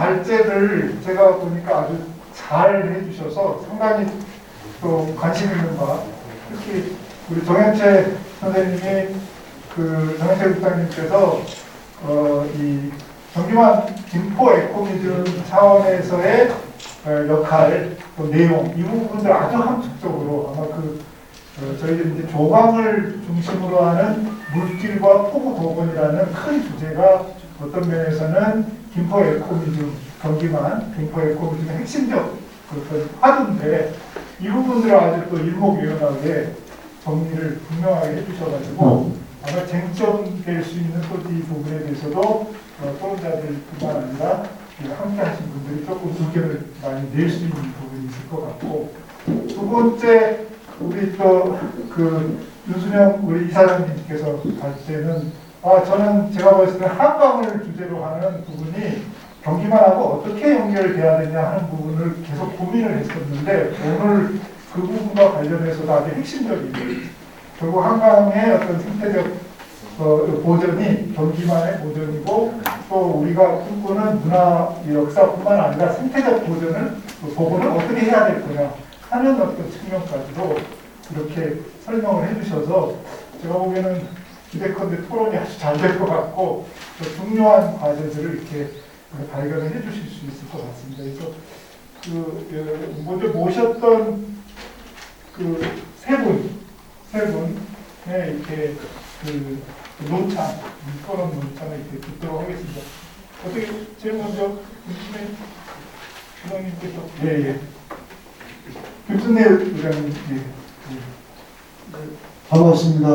발제를 제가 보니까 아주 잘 해주셔서 상당히 또 관심 있는 바, 특히 우리 정현채 선생님이 정현채 국장님께서 이 정규만 김포 에코미즘 차원에서의 역할, 또 내용, 이 부분들 아주 함축적으로 아마 저희들이 이제 조광을 중심으로 하는 물길과 포구 복원이라는 큰 주제가 어떤 면에서는 김포 에코미즘, 경기만 김포 에코미즘의 핵심적 그런 화두인데 이 부분들을 아주 또 일목요연하게 정리를 분명하게 해주셔가지고 아마 쟁점될 수 있는 또 이 부분에 대해서도 토론자들뿐만 아니라 함께 하신 분들이 조금 의견을 많이 낼 수 있는 부분이 있을 것 같고, 두 번째 우리 또 윤수명 우리 이사장님께서 할 때는 저는 제가 봤을 때 한강을 주제로 하는 부분이 경기만하고 어떻게 연결돼야 되냐 하는 부분을 계속 고민을 했었는데 오늘 그 부분과 관련해서도 아주 핵심적인 결국 한강의 어떤 생태적 보전이 경기만의 보전이고 또 우리가 꿈꾸는 문화 역사뿐만 아니라 생태적 보전을 복원을 어떻게 해야 될 거냐 하는 어떤 측면까지도 이렇게 설명을 해주셔서 제가 보기에는 기대컨대 토론이 아주 잘 될 것 같고 중요한 과제들을 이렇게 발견을 해주실 수 있을 것 같습니다. 그래서 먼저 모셨던 세 분의 이렇게 논찬, 토론 논찬을 이렇게 듣도록 하겠습니다. 어떻게 제일 먼저 김순애 부장님께서 예. 김순애 부장님 반갑습니다.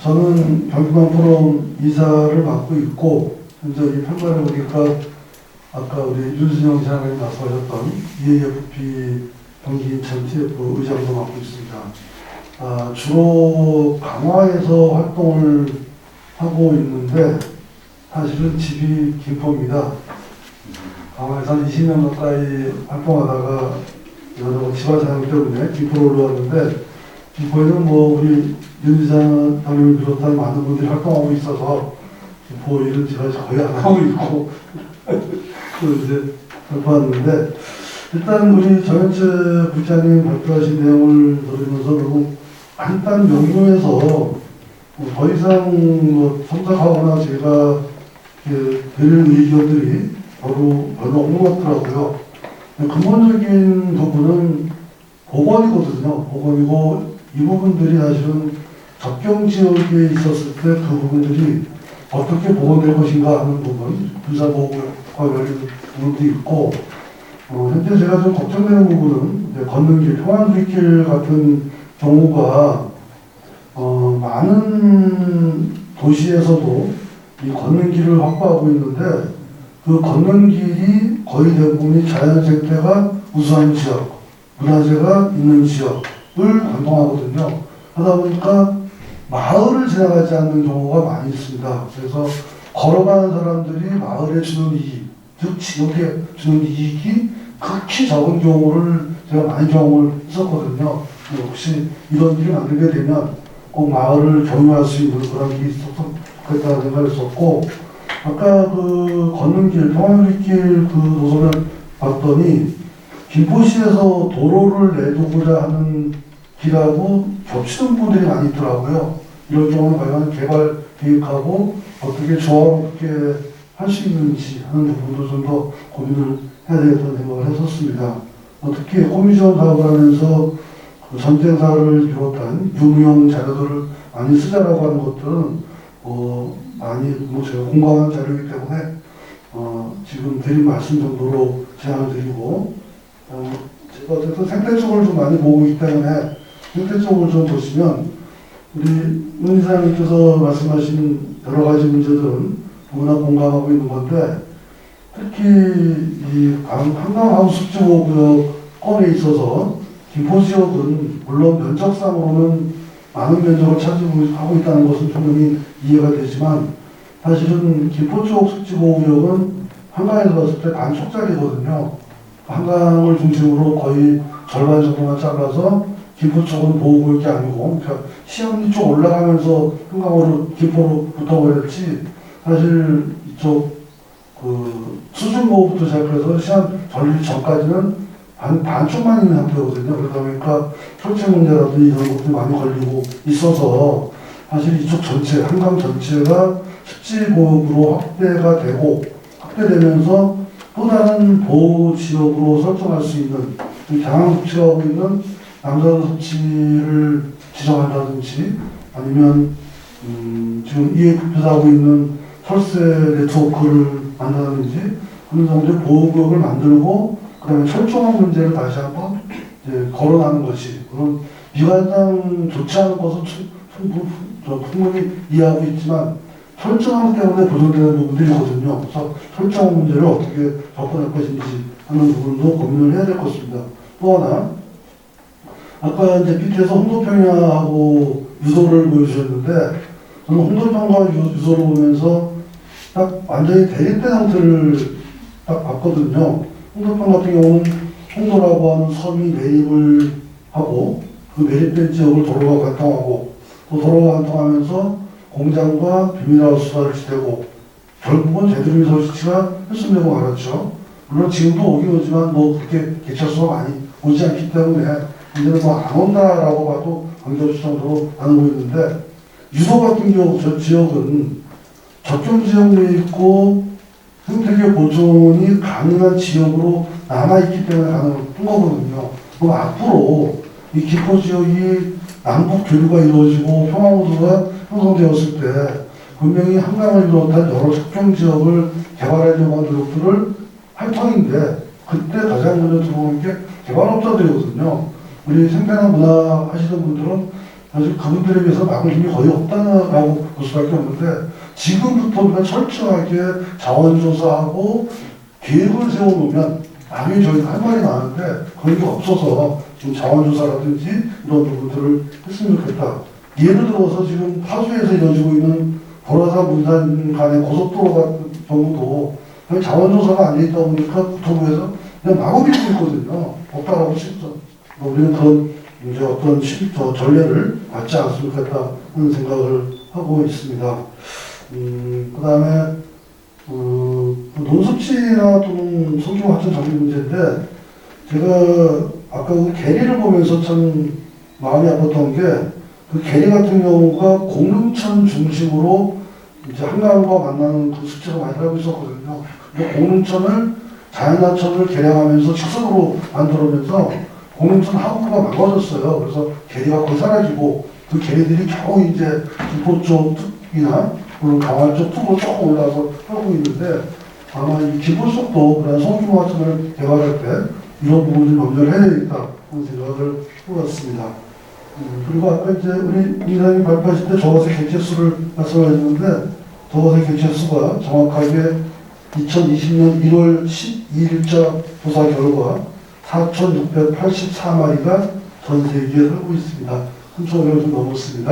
저는 경기만 포럼 이사를 맡고 있고 현재 이 평가를 보니까 아까 우리 윤순영 이사장님 말씀하셨던 EAFP 경기 인천 TF 의장도 맡고 있습니다. 주로 강화에서 활동을 하고 있는데 사실은 집이 김포입니다. 강화에서 한 20년 가까이 활동하다가 여러 집안 사정 때문에 김포로 올라왔는데 김포에는 우리 윤 이사장님을 비롯한 많은 분들이 활동하고 있어서 김포 이런 집안이 거의 안 하고 있고 이제 발표하는데 일단 우리 정현채 부장님 발표하신 내용을 들으면서 너무 간단 명료해서 더 이상 첨삭하거나 제가 드릴 의견들이 별로 없는 것 같더라고요. 근본적인 부분은 복원이거든요. 복원이고 이 부분들이 사실은 접경 지역에 있었을 때 그 부분들이 어떻게 복원될 것인가 하는 부분, 군사보호과 관련된 부분도 있고 현재 제가 좀 걱정되는 부분은 걷는 길, 평안길길 같은 경우가 많은 도시에서도 이 걷는 길을 확보하고 있는데 그 걷는 길이 거의 대부분이 자연생태가 우수한 지역, 문화재가 있는 지역을 관통하거든요. 하다 보니까 마을을 지나가지 않는 경우가 많이 있습니다. 그래서 걸어가는 사람들이 마을에 주는 이익, 즉 지역에 주는 이익이 극히 적은 경우를 제가 많이 경험을 했었거든요. 혹시 이런 일이 만들게 되면 꼭 마을을 경유할 수 있는 그런 길이 있었으면 좋겠다는 생각을 했었고, 아까 걷는 길, 평안길길 노선을 봤더니 김포시에서 도로를 내두고자 하는 길하고 겹치는 부분들이 많이 있더라고요. 이럴 경우는 과연 개발 계획하고 어떻게 조화롭게 할 수 있는지 하는 부분도 좀 더 고민을 해야 되겠다는 생각을 했었습니다. 특히 코미션 사업을 하면서 전쟁사를 비롯한 유무형 자료들을 많이 쓰자라고 하는 것들은 많이 제가 공감한 자료이기 때문에 지금 드린 말씀 정도로 제안을 드리고 제가 어쨌든 생태 쪽을 좀 많이 보고 있기 때문에 생태 쪽을 좀 보시면 우리 윤 이사님께서 말씀하신 여러 가지 문제들은 너무나 공감하고 있는 건데 특히 이 한강하우스지구구역 건에 있어서 김포 지역은 물론 면적상으로는 많은 면적을 차지하고 있다는 것은 분명히 이해가 되지만 사실은 김포 쪽 습지보호구역은 한강에서 봤을 때 반속짜리거든요. 한강을 중심으로 거의 절반 정도만 잘라서 김포 쪽은 보호구역이 아니고 그러니까 시흥리 쪽 올라가면서 한강으로 김포로 붙어버렸지 사실 이쪽 그 수준 보호부터 시작해서 시험 전리 전까지는 반쪽만 있는 상태거든요. 그러다 보니까 철제 문제라든지 이런 것들이 많이 걸리고 있어서 사실 이쪽 전체, 한강 전체가 습지보호구로 확대되면서 또 다른 보호지역으로 설정할 수 있는 경항 섭취하고 있는 남산 섭취를 지정한다든지 아니면 지금 이에 급여하고 있는 철새 네트워크를 만든다든지 그런 정도의 보호구역을 만들고 그다음에 철조망 문제를 다시 한번 이제 거론하는 것이 그런 미관상 좋지 않은 것은 충분히 이해하고 있지만 철조망 때문에 보존되는 부분들이거든요. 그래서 철조망 문제를 어떻게 접근할 것인지 하는 부분도 고민을 해야 될 것입니다. 또 하나 아까 이제 밑에서 홍도평야하고 유도를 보여주셨는데 저는 홍도평과 유도를 보면서 딱 완전히 대립된 상태를 딱 봤거든요. 홍도평 같은 경우는 홍도라고 하는 섬이 매립을 하고 그 매립된 지역을 도로가 관통하고 또 도로가 관통하면서 공장과 비밀하우스가 지대고 결국은 제드루미 설치가 훼손되고 말았죠. 물론 지금도 오긴 오지만 뭐 그렇게 개체수가 많이 오지 않기 때문에 이제는 뭐 안 온다라고 봐도 관계없을 정도로 안 오고 있는데 유도 같은 경우 저 지역은 접경 지역에 있고 생태계 보존이 가능한 지역으로 남아있기 때문에 가능한 거거든요. 그럼 앞으로 이 기포 지역이 남북 교류가 이루어지고 평화무드가 형성되었을 때 분명히 한강을 비롯한 여러 접경 지역을 개발하려고 하는 노력들을 할 터인데 그때 가장 먼저 들어오는 게 개발업자들이거든요. 우리 생태나 문화 하시는 분들은 사실 그분들에 비해서 막을 힘이 거의 없다라고 볼 수밖에 없는데 지금부터 우리가 철저하게 자원조사하고 계획을 세워놓으면 나중에 저희가 할 말이 많은데 그런 게 없어서 지금 자원조사라든지 이런 부분들을 했으면 좋겠다. 예를 들어서 지금 파주에서 이루어지고 있는 보라산 문산 간의 고속도로 같은 경우도 자원조사가 안 돼 있다 보니까 국토부에서 그냥 마구 밀고 있거든요. 없다라고 싶죠. 우리는 그런 이제 어떤 전례를 받지 않았으면 좋겠다 하는 생각을 하고 있습니다. 그 다음에 논습지나 또는 소규모 하천 정비 문제인데 제가 아까 그 계리를 보면서 참 마음이 아팠던 게 그 계리 같은 경우가 공릉천 중심으로 이제 한강과 만나는 그 습지가 많이 살고 있었거든요. 공릉천을 자연하천을 개량하면서 직선으로 만들어면서 공릉천 하구가 망가졌어요. 그래서 계리가 거의 사라지고 그 계리들이 겨우 이제 김포 쪽이나 물론 강화 쪽 뚝으로 조금 올라와서 하고 있는데 아마 이 김포 쪽도 그런 소규모 하천을 개발할 때 이런 부분을 염려를 해야 되겠다 하는 생각을 해봤습니다. 그리고 아까 이제 우리 이사님 발표하실 때 저것의 개체수를 말씀하셨는데 저것의 개체수가 정확하게 2020년 1월 12일자 조사 결과 4,684마리가 전 세계에 살고 있습니다. 3,500을 좀 넘었습니다.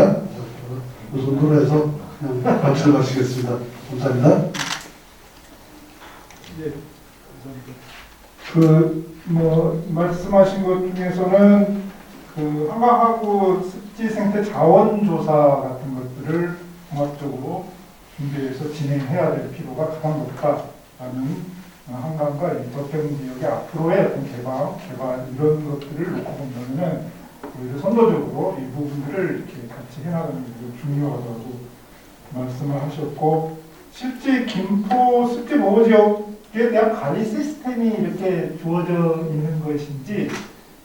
이 정도로 해서 그냥 발표를 마치겠습니다. 감사합니다. 예, 말씀하신 것 중에서는 그 한강하구 습지 생태 자원 조사 같은 것들을 종합적으로 준비해서 진행해야 될 필요가 가장 높다라는 한강과 이 접경 지역의 앞으로의 어떤 개발 이런 것들을 놓고 본다면은 오히려 선도적으로 이 부분들을 이렇게 같이 해나가는 게 중요하다고 말씀을 하셨고 실제 김포 습지 보호 지역에 대한 관리 시스템이 이렇게 주어져 있는 것인지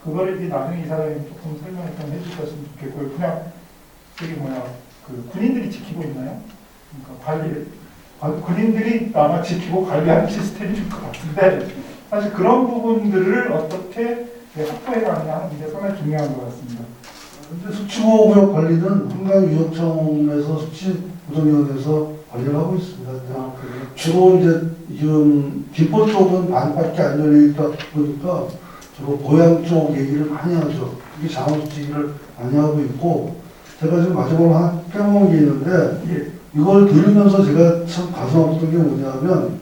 그거를 이제 나중에 이 사람이 조금 설명을 좀 해주셨으면 좋겠고요. 그냥 저기 그 군인들이 지키고 있나요? 그러니까 군인들이 아마 지키고 관리하는 시스템이 될 것 같은데 사실 그런 부분들을 어떻게 확보해 가느냐 하는 게 상당히 중요한 것 같습니다. 현재 습지보호구역 관리는 한강위원청에서 습지보존위원회에서 관리를 하고 있습니다. 주로 이제 지금 김포 쪽은 반밖에 안 열려 있다 보니까 주로 고향 쪽 얘기를 많이 하죠. 이게 자원습지 얘기를 많이 하고 있고 제가 지금 마지막으로 하나 빼먹은 게 있는데 이걸 들으면서 제가 참 가슴 아팠던 게 뭐냐면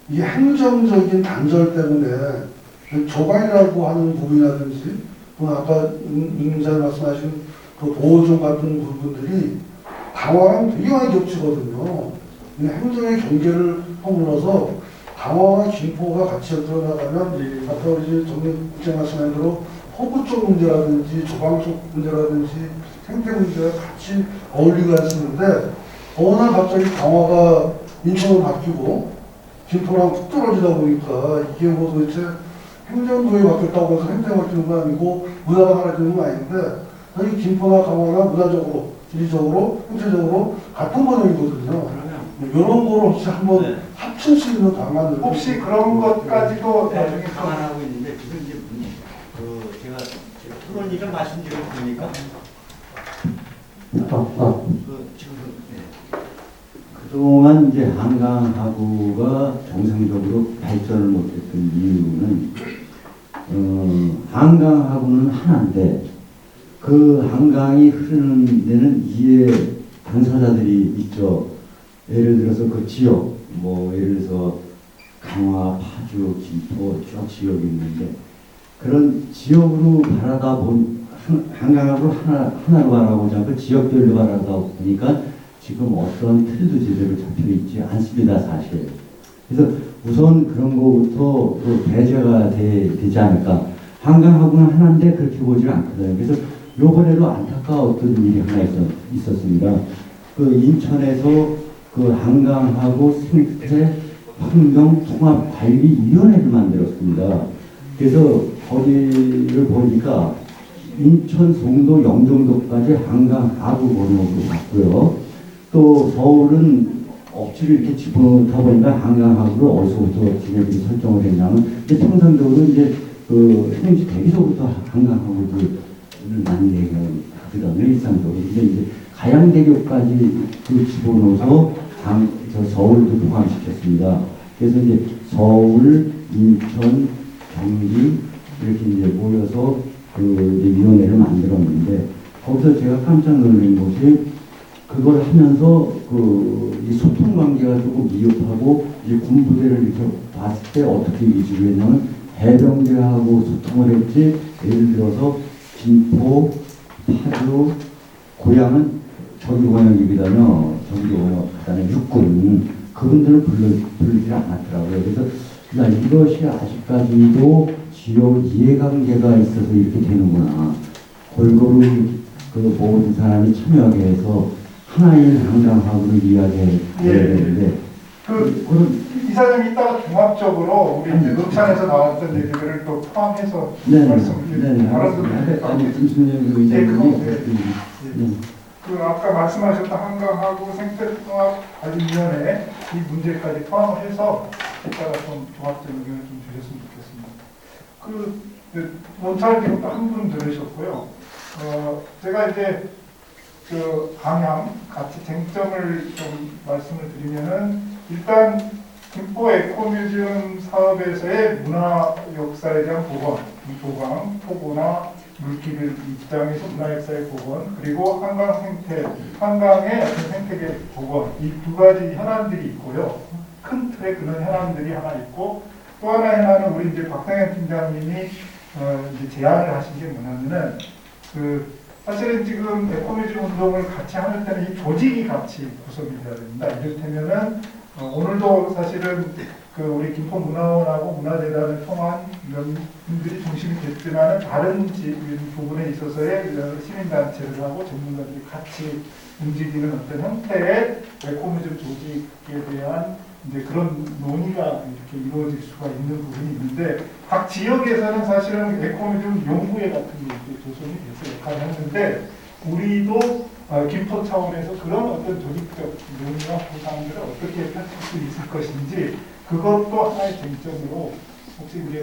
이게 행정적인 단절 때문에 조관이라고 하는 부분이라든지 또 아까 임자님 말씀하신 그 보호종 같은 부분들이 당황하면 되게 많이 겹치거든요. 행정의 경계를 허물어서 강화와 김포가 같이 엮여나가면 아까 우리 정립국장 말씀한 대로 허브 쪽 문제라든지 조방 쪽 문제라든지 생태 문제가 같이 어울리고 했었는데 어느 날 갑자기 강화가 인천으로 바뀌고 김포랑 툭 떨어지다 보니까 이게 뭐 도대체 행정도에 바뀌었다고 해서 행정이 바뀌는 건 아니고 문화가 사라지는 건 아닌데 사실 김포나 강화가 문화적으로, 지리적으로, 형태적으로 같은 번역이거든요. 이런 거를 혹시 한번 네. 합칠 수 있는 방안을 혹시 그런 것까지도 네, 나중에 감안하고 있는데 그건 이제 제가 토론이를 말씀드려 보니까 지금 그동안 이제 한강하구가 정상적으로 발전을 못했던 이유는 한강하구는 하나인데 그 한강이 흐르는 데는 이해 당사자들이 있죠. 예를 들어서 그 지역, 뭐 예를 들어서 강화, 파주, 김포 쭉 지역이 있는데 그런 지역으로 바라다 본 한강하고 하나로 바라보자 그 지역별로 바라다 보니까 지금 어떤 틀도 제대로 잡혀 있지 않습니다, 사실. 그래서 우선 그런 거부터 또 배제가 되지 않을까. 한강하고는 하나인데 그렇게 보지는 않거든요. 그래서 요번에도 안타까웠던 일이 하나 있었습니다. 그 인천에서 그 한강하고 생태 환경 통합 관리위원회를 만들었습니다. 그래서 거기를 보니까 인천, 송도, 영종도까지 한강하구 번호로 갔고요. 또 서울은 억지로 이렇게 집어넣다 보니까 한강하구를 어디서부터 지네들이 설정을 했냐면 이제 통상적으로 이제 그 행시 대기소부터 한강하구를 만들거든요, 일상적으로. 근데 이제 가양대교까지 그 집어넣어서 서울도 포함시켰습니다. 그래서 이제 서울, 인천, 경기 이렇게 이제 모여서 그 이제 위원회를 만들었는데 거기서 제가 깜짝 놀란 것이 그걸 하면서 이 소통 관계가 조금 미흡하고 이 군부대를 이렇게 봤을 때 어떻게 위주로 했냐면 해병대하고 소통을 했지. 예를 들어서 김포, 파주, 고향은 저기 고향이거든요. 저기도 그다음에 육군 그분들을 부르지 않았더라고요. 그래서 야, 이것이 아직까지도 지역 이해관계가 있어서 이렇게 되는구나. 골고루 그 모든 사람이 참여하게 해서 하나의 한강하고를 이야기해야 되는데 그런 이사장이 이따가 종합적으로 우리 이제 녹찬에서 나왔던 얘기들을 또 포함해서 말씀을 아니 김순영 의장님이 그 아까 말씀하셨던 한강하고 생태통합관리위원회 이 문제까지 포함을 해서 이따가 좀 종합적인 의견을 좀 주셨으면 좋겠습니다. 논찰기록도 한 분 들으셨고요. 제가 이제 그 방향 같이 쟁점을 좀 말씀을 드리면은 일단 김포 에코뮤지엄 사업에서의 문화 역사에 대한 복원, 조강, 토고나 물길 입장에서 문화 역사의 복원, 그리고 한강 생태, 한강의 어떤 생태계 복원, 이 두 가지 현안들이 있고요. 큰 틀의 그런 현안들이 하나 있고 또 하나의 현안은 우리 이제 박상현 팀장님이 이제 제안을 하신 게 뭐냐면은 사실은 지금 에코뮤지엄 운동을 같이 하는 때는 이 조직이 같이 구성이 돼야 됩니다. 이를테면은 오늘도 사실은 우리 김포문화원하고 문화재단을 통한 이런 분들이 중심이 됐지만 다른 부분에 있어서의 시민단체를 하고 전문가들이 같이 움직이는 어떤 형태의 에코뮤지엄 조직에 대한 이제 그런 논의가 이렇게 이루어질 수가 있는 부분이 있는데 각 지역에서는 사실은 에코뮤지엄 연구회 같은 게 조성이 돼서 역할을 했는데 우리도 김포 차원에서 그런 어떤 조직적 논의와 구상들을 어떻게 펼칠 수 있을 것인지 그것도 하나의 쟁점으로 혹시 우리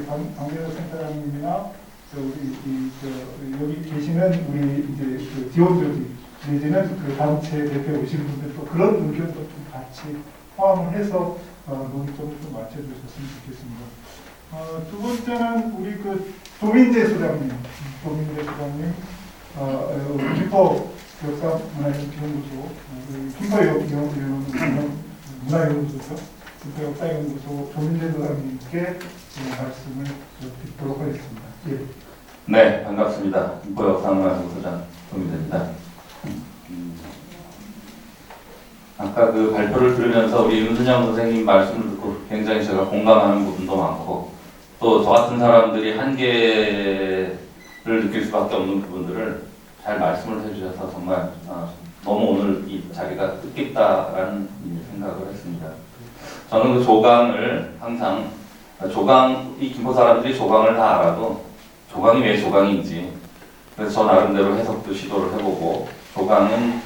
강대호 센터장님이나 여기 계시는 우리 이제 지원 조직 내지는 그 단체 대표 오신 분들도 그런 의견도 좀 같이 포함을 해서 논점을 좀 맞춰주셨으면 좋겠습니다. 두 번째는 우리 조민재 소장님, 김포 역사문화연구소, 김포 문화연구소죠. 김포 역사연구소 조민재 소장님께 말씀을 듣도록 하겠습니다. 예. 네, 반갑습니다. 김포 역사문화연구소장 조민재입니다. 아까 그 발표를 들으면서 우리 윤순영 선생님 말씀을 듣고 굉장히 제가 공감하는 부분도 많고 또 저 같은 사람들이 한계를 느낄 수밖에 없는 부분들을 잘 말씀을 해주셔서 정말 너무 오늘 이 자리가 뜻깊다라는 생각을 했습니다. 저는 그 조강을 항상 이 김포 사람들이 조강을 다 알아도 조강이 왜 조강인지 그래서 저 나름대로 해석도 시도를 해보고 조강은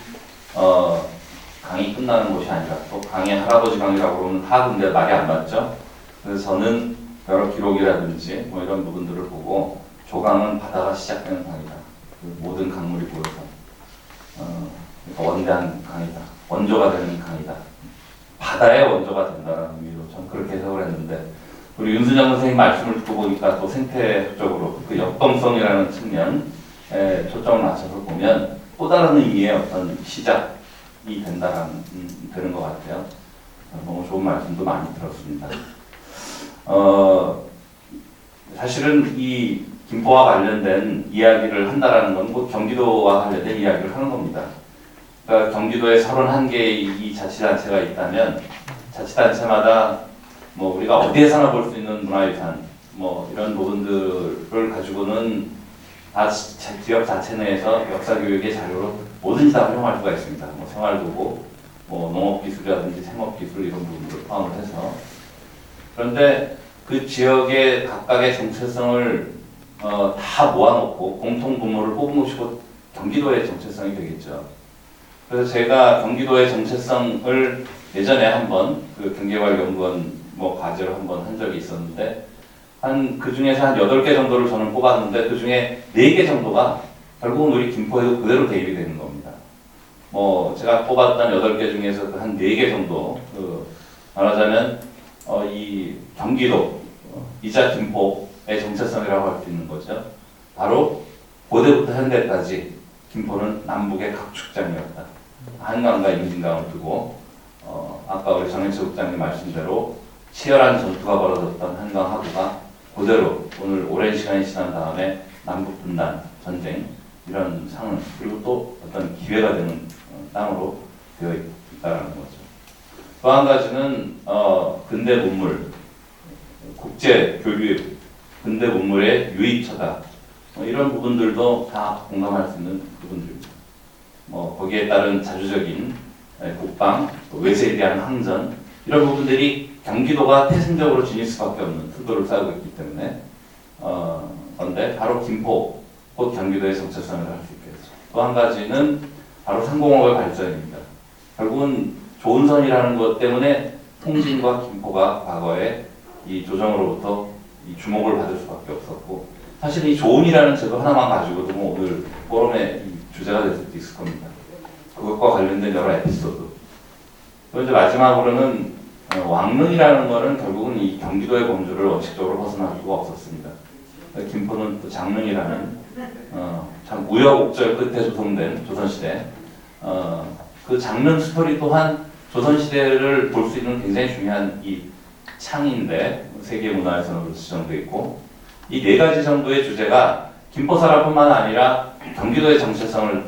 강이 끝나는 곳이 아니라 또 강의 할아버지 강이라고 그러면 하근데 말이 안 맞죠. 그래서 저는 여러 기록이라든지 뭐 이런 부분들을 보고 조강은 바다가 시작되는 강이다. 그 모든 강물이 모여서 그러니까 원대한 강이다. 원조가 되는 강이다. 바다의 원조가 된다는 의미로 전 그렇게 해석을 했는데 우리 윤순영 선생님 말씀을 듣고 보니까 또 생태학적으로 그 역동성이라는 측면에 초점을 맞춰서 보면 또 다른 의미의 어떤 시작이 되는 것 같아요. 너무 좋은 말씀도 많이 들었습니다. 사실은 이 김포와 관련된 이야기를 한다라는 건 뭐 경기도와 관련된 이야기를 하는 겁니다. 그러니까 경기도에 31개의 이 자치단체가 있다면 자치단체마다 뭐 우리가 어디에서나 볼 수 있는 문화유산 뭐 이런 부분들을 가지고는 다 지역 자체 내에서 역사교육의 자료로 뭐든지 다 활용할 수가 있습니다. 뭐 생활도구, 뭐 농업기술이라든지 생업기술 이런 부분들을 포함을 해서 그런데 그 지역의 각각의 정체성을 다 모아놓고 공통 분모를 뽑으시고 경기도의 정체성이 되겠죠. 그래서 제가 경기도의 정체성을 예전에 한번 그 경계관연구원 뭐 과제로 한번 한 적이 있었는데 그 중에서 한 8개 정도를 저는 뽑았는데 그 중에 4개 정도가 결국은 우리 김포에도 그대로 대입이 되는 겁니다. 뭐 제가 뽑았던 8개 중에서 한 4개 정도 말하자면 이 경기도 이자 김포의 정체성이라고 할 수 있는 거죠. 바로 고대부터 현대까지 김포는 남북의 각축장이었다. 한강과 임진강을 두고 아까 우리 정영철 국장님 말씀대로 치열한 전투가 벌어졌던 한강 하구가 그대로 오늘 오랜 시간이 지난 다음에 남북 분단 전쟁 이런 상황 그리고 또 어떤 기회가 되는 땅으로 되어 있다는 거죠. 또 한 가지는 근대 문물, 국제 교류, 근대 문물의 유입처다. 이런 부분들도 다 공감할 수 있는 부분들입니다. 거기에 따른 자주적인 국방, 외세에 대한 항전 이런 부분들이 경기도가 태생적으로 지닐 수밖에 없는 수도를 쌓고 있기 때문에 그런데 바로 김포, 곧 경기도의 정체성을 할 수 있겠죠. 또 한 가지는 바로 상공업의 발전입니다. 결국은 조은선이라는 것 때문에 통진과 김포가 과거에 이 조정으로부터 이 주목을 받을 수밖에 없었고 사실 이 조은이라는 제도 하나만 가지고도 뭐 오늘 포럼의 주제가 될 수도 있을 겁니다. 그것과 관련된 여러 에피소드. 또 이제 마지막으로는 왕릉이라는 것은 결국은 이 경기도의 범주를 원칙적으로 벗어날 수가 없었습니다. 김포는 또 장릉이라는 참 우여곡절 끝에 조성된 조선시대 그 장릉 스토리 또한 조선시대를 볼 수 있는 굉장히 중요한 이 창인데 세계문화유산으로 지정되어 있고 이 4가지 정도의 주제가 김포 사람뿐만 아니라 경기도의 정체성을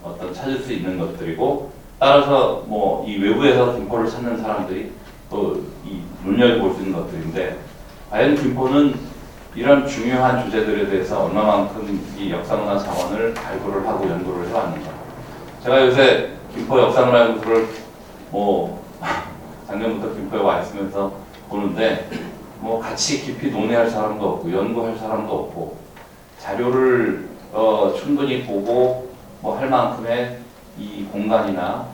어떤 찾을 수 있는 것들이고 따라서 뭐 이 외부에서 김포를 찾는 사람들이 또 이 눈여겨볼 수 있는 것들인데 과연 김포는 이런 중요한 주제들에 대해서 얼마만큼 이 역사문화 자원을 발굴을 하고 연구를 해왔는가. 제가 요새 김포 역사문화연구소를 뭐 작년부터 김포에 와 있으면서 보는데 뭐 같이 깊이 논의할 사람도 없고 연구할 사람도 없고 자료를 충분히 보고 뭐 할 만큼의 이 공간이나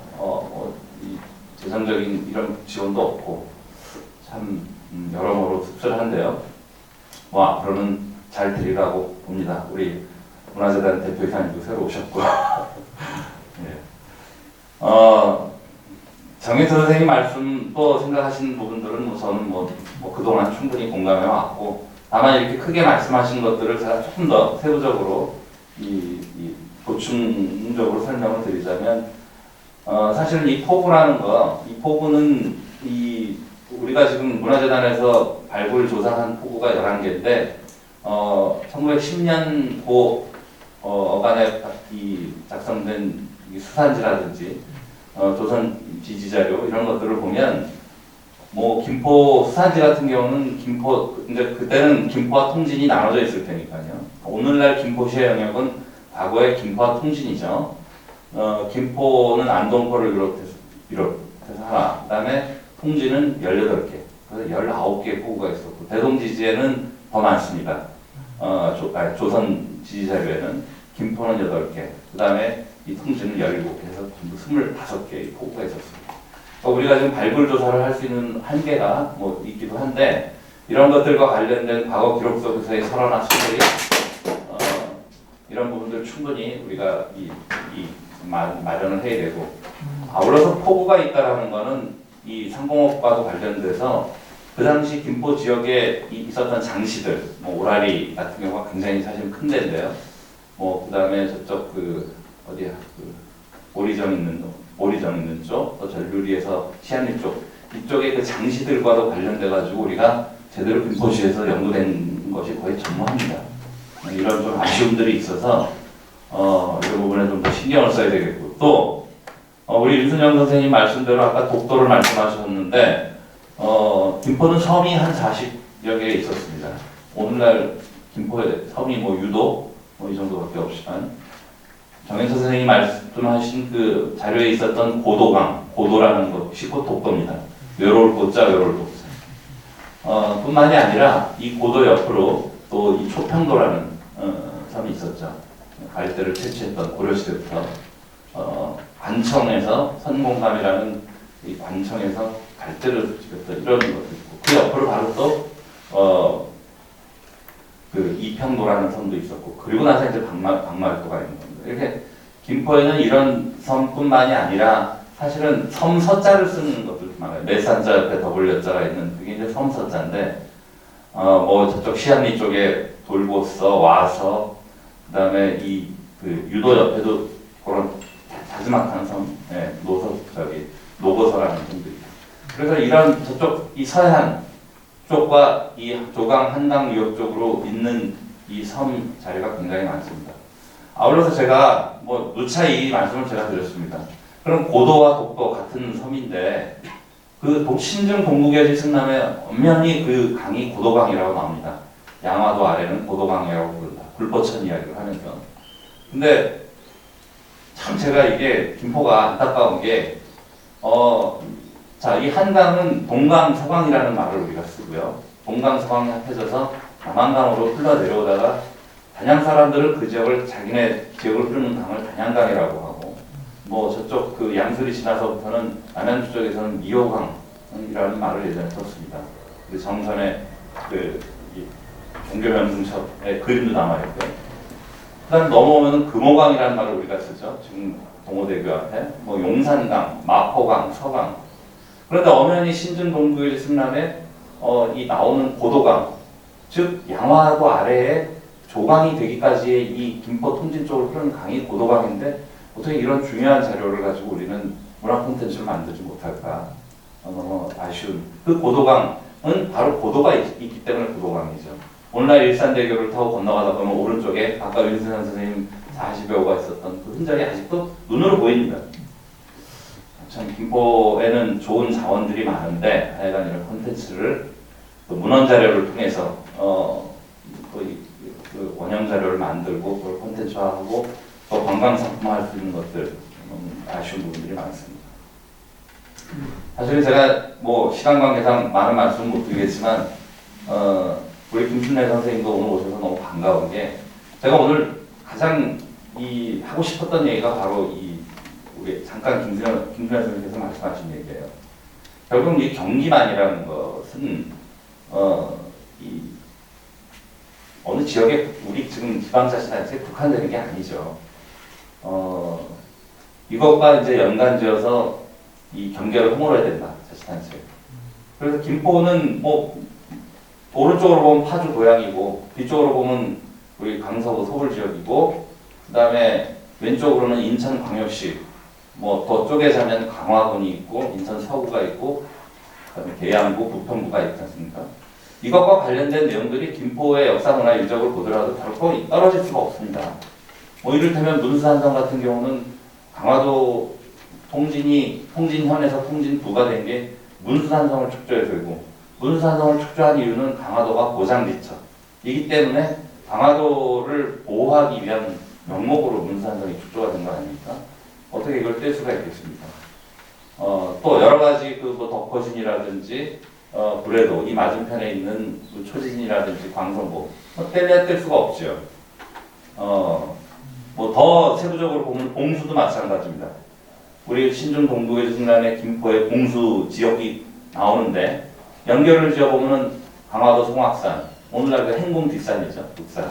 이 재정적인 이런 지원도 없고 참 여러모로 씁쓸한데요. 뭐 앞으로는 잘 되리라고 봅니다. 우리 문화재단 대표이사님도 새로 오셨고 예. 정혜선 선생님 말씀도 생각하시는 부분들은 뭐 저는 뭐 그동안 충분히 공감해 왔고 다만 이렇게 크게 말씀하신 것들을 제가 조금 더 세부적으로 이 보충적으로 설명을 드리자면 사실 이 포구라는 거, 이 포구는 우리가 지금 문화재단에서 발굴 조사한 포구가 11개인데 1910년 어간에 작성된 이 수산지라든지 조선 지지자료 이런 것들을 보면 뭐 김포 수산지 같은 경우는 김포 근데 그때는 김포와 통진이 나눠져 있을 테니까요. 오늘날 김포시의 영역은 과거의 김포와 통진이죠. 김포는 안동포를 비롯해서 하나, 그다음에 통진은 18개, 그래서 19개의 포구가 있었고 대동지지에는 더 많습니다. 조선 지지자료에는 김포는 8개, 그다음에 이 통진은 17개에서 전부 25개의 포구가 있었습니다. 우리가 지금 발굴 조사를 할 수 있는 한계가 뭐 있기도 한데 이런 것들과 관련된 과거 기록 속에서의 설화나 수설이 이런 부분들 충분히 우리가 마련을 해야 되고 아울러서 포구가 있다라는 거는 이 상공업과도 관련돼서 그 당시 김포 지역에 있었던 장시들, 뭐 오라리 같은 경우가 굉장히 사실 큰 데인데요. 뭐 그다음에 저쪽 어디야 오리정 있는 쪽, 또 전류리에서 시안리 쪽 이쪽에 그 장시들과도 관련돼 가지고 우리가 제대로 김포시에서 연구된 것이 거의 전무합니다. 이런 좀 아쉬움들이 있어서 이 부분에 좀 더 신경을 써야 되겠고 또 우리 윤순영 선생님 말씀대로 아까 독도를 말씀하셨는데 김포는 섬이 한 40여 개 있었습니다. 오늘날 김포에 섬이 뭐 유도 이 정도밖에 없지만 정현서 선생님이 말씀하신 그 자료에 있었던 고도라는 것이 곧 독도입니다. 외로울 고자 외로울 독자. 뿐만이 아니라 이 고도 옆으로 또 이 초평도라는 섬이 있었죠. 갈대를 채취했던 고려시대부터 관청에서 선공감이라는 이 관청에서 갈대를 찍었던 이런 것도 있고 그 옆으로 바로 또 그 이평도라는 섬도 있었고 그리고 나서 이제 박마을도가 있는 겁니다. 이렇게 김포에는 이런 섬뿐만이 아니라 사실은 섬 서자를 쓰는 것들도 많아요. 매산자 옆에 더블여자가 있는 그게 이제 섬 서자인데 뭐 저쪽 시안리 쪽에 돌고서 와서 그다음에 그 유도 옆에도 그런 자그마한 섬, 노고서라는 섬도 있고. 그래서 이런 저쪽 이 서해안 쪽과 이 조강 한강 유역 쪽으로 있는 이 섬 자리가 굉장히 많습니다. 아울러서 제가 뭐 누차이 말씀을 제가 드렸습니다. 그럼 고도와 독도 같은 섬인데 그 신증 동국여지 승남에 엄연히 그 강이 고도강이라고 나옵니다. 양화도 아래는 고도강이라고 부른다. 굴포천 이야기를 하면서. 근데 참 제가 이게 김포가 안타까운 게 이 한강은 동강 서강이라는 말을 우리가 쓰고요. 동강 서강이 합해져서 남한강으로 흘러 내려오다가 단양 사람들은 그 지역을 자기네 지역을 흐르는 강을 단양강이라고 하고 뭐 저쪽 그 양수리 지나서부터는 남양주 쪽에서는 미호강이라는 말을 예전에 썼습니다. 그 정선의 그 종교명승첩에 그림도 남아있고요. 그다음 넘어오면 금호강이라는 말을 우리가 쓰죠. 지금 동호대교 앞에 뭐 용산강, 마포강, 서강. 그런데 엄연히 신증 동구의 승남에 이 나오는 고도강, 즉 양화도 아래에 조강이 되기까지의 이 김포 통진 쪽으로 흐르는 강이 고도강인데 어떻게 이런 중요한 자료를 가지고 우리는 문화 콘텐츠를 만들지 못할까? 너무 아쉬운. 그 고도강은 바로 고도가 있기 때문에 고도강이죠. 오늘날 일산대교를 타고 건너가다 보면 오른쪽에 아까 윤순현 선생님 40여 호가 있었던 그 흔적이 아직도 눈으로 보입니다. 참 김포에는 좋은 자원들이 많은데 하여간 이런 콘텐츠를 또 문헌 자료를 통해서 그 원형 자료를 만들고 그걸 콘텐츠화하고 또 관광 상품화할 수 있는 것들 아쉬운 부분들이 많습니다. 사실 제가 뭐 시간 관계상 많은 말씀은 못 드리겠지만 우리 김춘래 선생님도 오늘 오셔서 너무 반가운 게 제가 오늘 가장 하고 싶었던 얘기가 바로 우리 잠깐 김춘래 선생님께서 말씀하신 얘기예요. 결국 이 경기만이라는 것은 어느 지역에 우리 지금 지방자치단체에 국한되는 게 아니죠. 이것과 이제 연관지어서 이 경계를 허물어야 된다, 자치단체. 그래서 김포는 뭐 오른쪽으로 보면 파주 고향이고 뒤쪽으로 보면 우리 강서구 서울 지역이고 그다음에 왼쪽으로는 인천광역시 뭐 더 쪼개자면 강화군이 있고 인천 서구가 있고 그다음에 계양구, 부평구가 있지 않습니까? 이것과 관련된 내용들이 김포의 역사문화 유적을 보더라도 결코 떨어질 수가 없습니다. 뭐 이를테면 문수산성 같은 경우는 강화도 통진현에서 통진부가 된 게 문수산성을 축조해서 되고, 문수산성을 축조한 이유는 강화도가 고장지처이기 때문에 강화도를 보호하기 위한 명목으로 문수산성이 축조가 된 거 아닙니까? 어떻게 이걸 뗄 수가 있겠습니까? 또 여러 가지 뭐 덕포진이라든지 구례도 이 맞은편에 있는 그 초진이라든지 광성보 뗄 수가 없죠. 뭐 더 세부적으로 보면 봉수도 마찬가지입니다. 우리 신중 동북의 중간에 김포의 봉수 지역이 나오는데 연결을 지어보면은 강화도 송악산, 오늘날 그 행궁 뒷산이죠, 북산.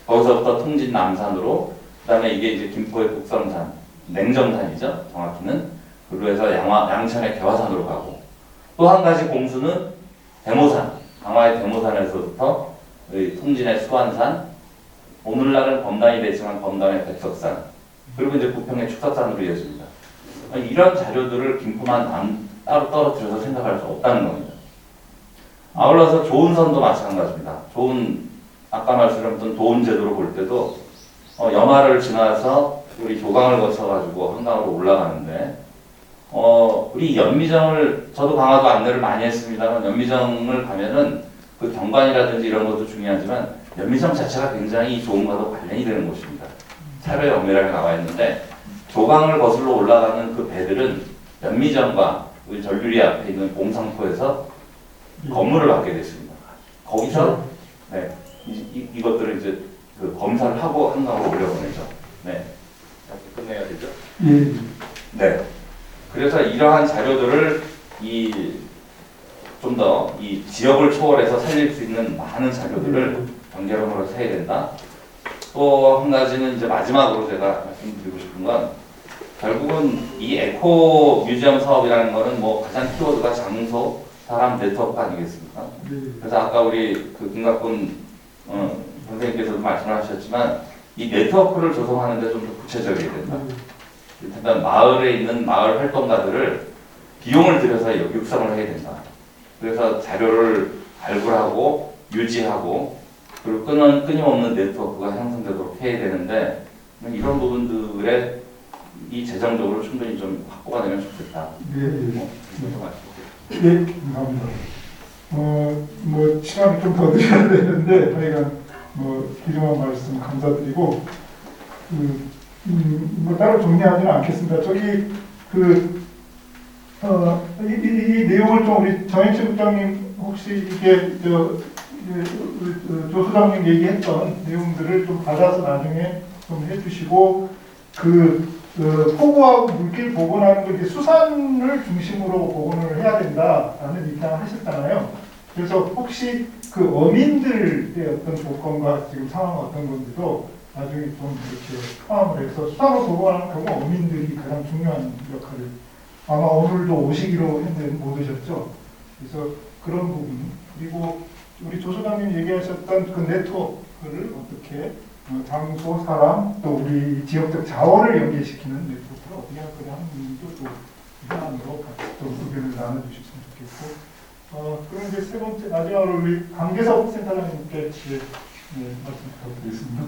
거기서부터 통진 남산으로, 그다음에 이게 이제 김포의 북성산, 냉정산이죠, 정확히는. 그리고 해서 양천의 개화산으로 가고, 또 한 가지 공수는 대모산, 강화의 대모산에서부터 통진의 수안산, 오늘날은 범단이 되지만 범단의 백석산, 그리고 이제 부평의 축사산으로 이어집니다. 이런 자료들을 김포만 따로 떨어뜨려서 생각할 수 없다는 겁니다. 아울러서 조은선도 마찬가지입니다. 아까 말씀드렸던 도은제도로 볼 때도 염화를 지나서 우리 조강을 거쳐가지고 한강으로 올라가는데, 우리 연미정을, 저도 강화도 안내를 많이 했습니다만, 연미정을 가면은 그 경관이라든지 이런 것도 중요하지만, 연미정 자체가 굉장히 조음과도 관련이 되는 곳입니다. 차례 엄밀하게 나와 있는데, 조강을 거슬러 올라가는 그 배들은 연미정과 우리 전류리 앞에 있는 공상포에서 건물을 받게 됐습니다. 거기서, 네, 이것들을 이제 그 검사를 하고 한강으로 올려보내죠. 네. 이렇게 끝내야 되죠? 예. 네. 그래서 이러한 자료들을 좀 더 이 지역을 초월해서 살릴 수 있는 많은 자료들을 연결함으로 해야 된다. 또 한 가지는 이제 마지막으로 제가 말씀드리고 싶은 건, 결국은 이 에코 뮤지엄 사업이라는 거는 뭐 가장 키워드가 장소, 사람, 네트워크 아니겠습니까? 그래서 아까 우리 그 김갑군 선생님께서도 말씀을 하셨지만, 이 네트워크를 조성하는 데 좀 더 구체적이어야 된다. 일단 마을에 있는 마을 활동가들을 비용을 들여서 육성을 해야 된다. 그래서 자료를 발굴하고 유지하고, 그리고 끊임없는 네트워크가 형성되도록 해야 되는데, 이런 부분들에 이 재정적으로 충분히 좀 확보가 되면 좋겠다. 예, 감사합니다. 뭐 시간이 좀 더 드려야 되는데 하여간 뭐 기중한 말씀 감사드리고, 뭐 따로 정리하지는 않겠습니다. 저기 이 내용을 좀 우리 정영철 국장님 혹시 이게 조 소장님 얘기했던 내용들을 좀 받아서 나중에 좀 해주시고, 포구하고 물길 복원하는 거 이제 수산을 중심으로 복원을 해야 된다라는 입장을 하셨잖아요. 그래서 혹시 그 어민들의 어떤 조건과 지금 상황 어떤 건지도 나중에 좀 이렇게 포함을 해서 수산을 복원하는 경우 어민들이 가장 중요한 역할을, 아마 오늘도 오시기로 했는데 못 오셨죠. 그래서 그런 부분, 그리고 우리 조 소장님 얘기하셨던 그 네트워크를 어떻게 장소, 사람, 또 우리 지역적 자원을 연계시키는 네트워크를 어떻게 할 거냐 하는 부분도 또 현안으로 같이 또 의견을 나눠주셨으면 좋겠고, 그럼 이제 세 번째 마지막으로 우리 강계석 센터장님께 말씀 부탁드리겠습니다.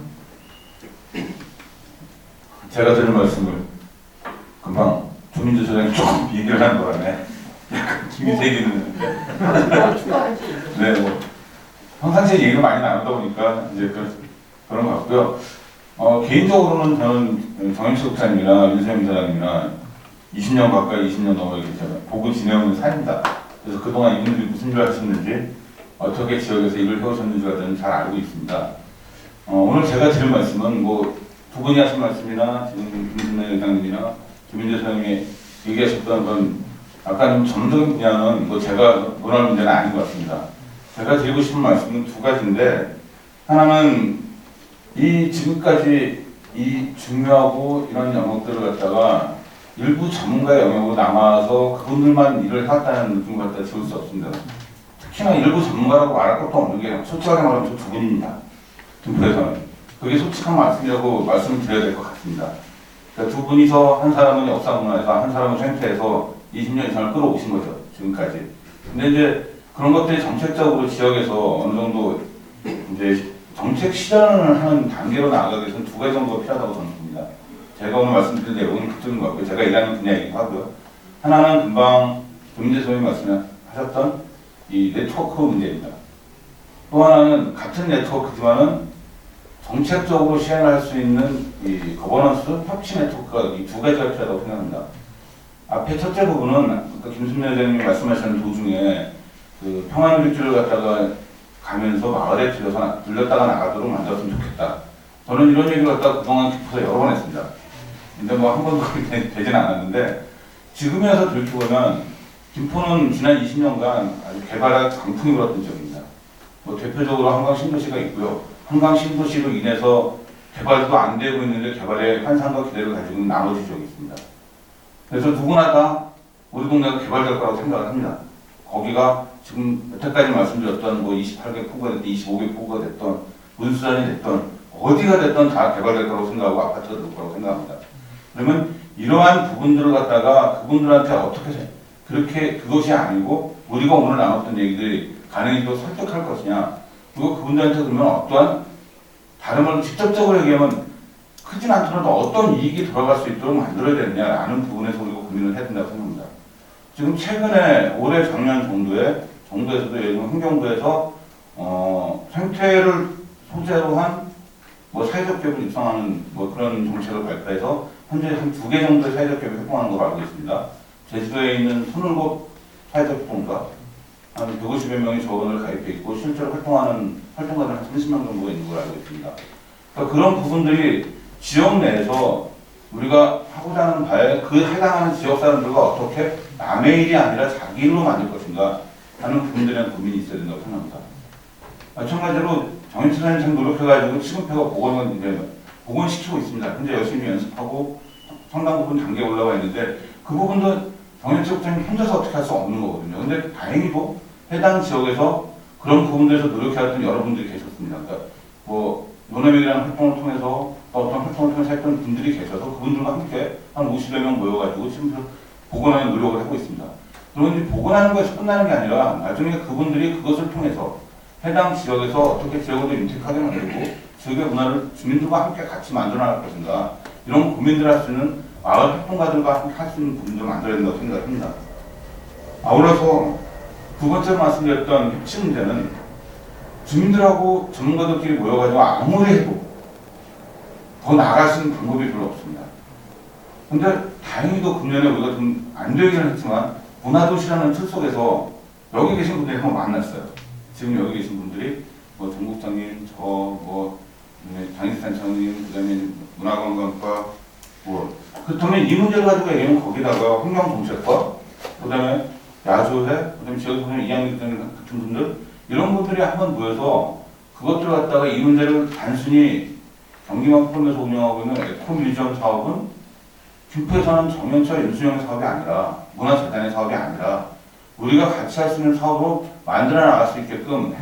제가 드릴 말씀을 금방 조민주 소장이 조금 얘기를 한 바람에 약간 김이 새기는. 네, 뭐 평상시에 얘기를 많이 나누다 보니까 이제 그런 것 같고요. 개인적으로는 저는 정영철 국장님이나 윤세영 이사장님이나 20년 가까이 20년 넘어 이렇게 제가 보고 지내오는 사입니다. 그래서 그동안 이분들이 무슨 일을 하셨는지, 어떻게 지역에서 일을 해오셨는지가 저는 잘 알고 있습니다. 오늘 제가 드릴 말씀은 뭐 두 분이 하신 말씀이나 지금 김진래 회장님이나 김민재 소장님이 얘기하셨던 건 약간 전문적인 분야는 뭐 제가 논할 문제는 아닌 것 같습니다. 제가 드리고 싶은 말씀은 두 가지인데, 하나는 이 지금까지 이 중요하고 이런 영역들을 갖다가 일부 전문가의 영역으로 남아서 그분들만 일을 해왔다는 느낌을 갖다 지울 수 없습니다. 특히나 일부 전문가라고 말할 것도 없는 게 솔직하게 말하면 두 분입니다. 등포에서는. 그게 솔직한 말씀이라고 말씀을 드려야 될 것 같습니다. 그러니까 두 분이서, 한 사람은 역사문화에서, 한 사람은 생태에서 20년 이상을 끌어오신 거죠, 지금까지. 근데 이제 그런 것들이 정책적으로 지역에서 어느 정도 이제 정책 실현을 하는 단계로 나아가기 위해서는 두 가지 정도가 필요하다고 저는 봅니다. 제가 오늘 말씀드린 내용은 그쪽인 것 같고요. 제가 일하는 분야이기도 하고요. 하나는 금방 조민재 소장님 말씀하셨던 이 네트워크 문제입니다. 또 하나는 같은 네트워크지만은 정책적으로 시행을 할 수 있는 이 거버넌스 협치 네트워크가 이 두 가지가 필요하다고 생각합니다. 앞에 첫째 부분은 아까 김순례 회장님이 말씀하시는 도중에 그 평화누리길을 갖다가 가면서 마을에 들렸다가 나가도록 만들었으면 좋겠다. 저는 이런 얘기를 갖다가 그동안 깊어서 여러 번 했습니다. 근데 뭐 한 번도 되지는 않았는데 지금에서 들켜보면 김포는 지난 20년간 아주 개발의 강풍이 불었던 지역입니다. 뭐 대표적으로 한강 신도시가 있고요. 한강 신도시로 인해서 개발도 안 되고 있는데 개발의 환상과 기대를 가지고 있는 나머지 지역이 있습니다. 그래서 누구나 다 우리 동네가 개발될 거라고 생각을 합니다. 거기가 지금 여태까지 말씀드렸던 뭐 28개 포구가 됐든 25개 포구가 됐던 문수산이 됐던 어디가 됐든 다 개발될 거라고 생각하고 아파트가 될 거라고 생각합니다. 그러면 이러한 부분들을 갖다가 그분들한테 어떻게 그렇게 그것이 아니고 우리가 오늘 나눴던 얘기들이 가능히 또 설득할 것이냐 그리고 그분들한테 그러면 어떠한 다른 말로 직접적으로 얘기하면 크진 않더라도 어떤 이익이 들어갈 수 있도록 만들어야 되느냐라는 부분에서 우리가 고민을 해야 된다고 생각합니다. 지금 최근에 올해 작년 정부에서도 예를 들면 환경부에서 생태를 소재로 한 뭐 사회적 기업을 육성하는 뭐 그런 정책을 발표해서 현재 한 2개 정도의 사회적 기업이 활동하는 걸로 알고 있습니다. 제주도에 있는 손울곶 사회적 협동가 한 150여 명이 저원을 가입해 있고 실제로 활동하는 활동가들 한 30명 정도가 있는 걸로 알고 있습니다. 그러니까 그런 부분들이 지역 내에서 우리가 하고자 하는 바에 그 해당하는 지역 사람들과 어떻게 남의 일이 아니라 자기 일로 만들 것인가 하는 부분들에 대한 고민이 있어야 된다고 생각합니다. 마찬가지로 정인철 참 노력해가지고 시금표가 복원을 이제 복원시키고 있습니다. 현재 열심히 연습하고 상당 부분 단계에 올라와 있는데 그 부분도 정인철 국장님 혼자서 어떻게 할 수 없는 거거든요. 근데 다행히도 해당 지역에서 그런 부분들에서 노력해왔던 여러분들이 계셨습니다. 그러니까 뭐 노남이라는 활동을 통해서 어떤 활동을 통해서 했던 분들이 계셔서 그분들과 함께 한 50여 명 모여가지고 지금 복원하는 노력을 하고 있습니다. 그런데 복원하는 것에서 끝나는 게 아니라 나중에 그분들이 그것을 통해서 해당 지역에서 어떻게 지역을 더 윤택하게 만들고 지역의 문화를 주민들과 함께 같이 만들어 나갈 것인가 이런 고민들을 할 수 있는 마을 활동가들과 함께 할 수 있는 부분들을 만들어야 된다고 생각합니다. 아울러서 두 번째로 말씀드렸던 협치 문제는 주민들하고 전문가들끼리 모여가지고 아무리 해도 더 나아갈 수 있는 방법이 별로 없습니다. 근데 다행히도 금년에 우리가 좀 안 되기는 했지만 문화도시라는 틀 속에서 여기 계신 분들이 한번 만났어요. 지금 여기 계신 분들이 뭐 정국장님, 뭐 장인센터님, 그다음에 문화관광과 뭐 그렇다면 이 문제를 가지고 얘기하면 거기다가 환경정책과 그다음에 야조회, 그다음에 지역선생 이양기 같은 분들 이런 분들이 한번 모여서 그것들을 갖다가 이 문제를 단순히 경기만 포함해서 운영하고 있는 에코뮤지엄 사업은 김포에서는 정연차 윤수영 사업이 아니라 문화재단의 사업이 아니라 우리가 같이 할 수 있는 사업으로 만들어 나갈 수 있게끔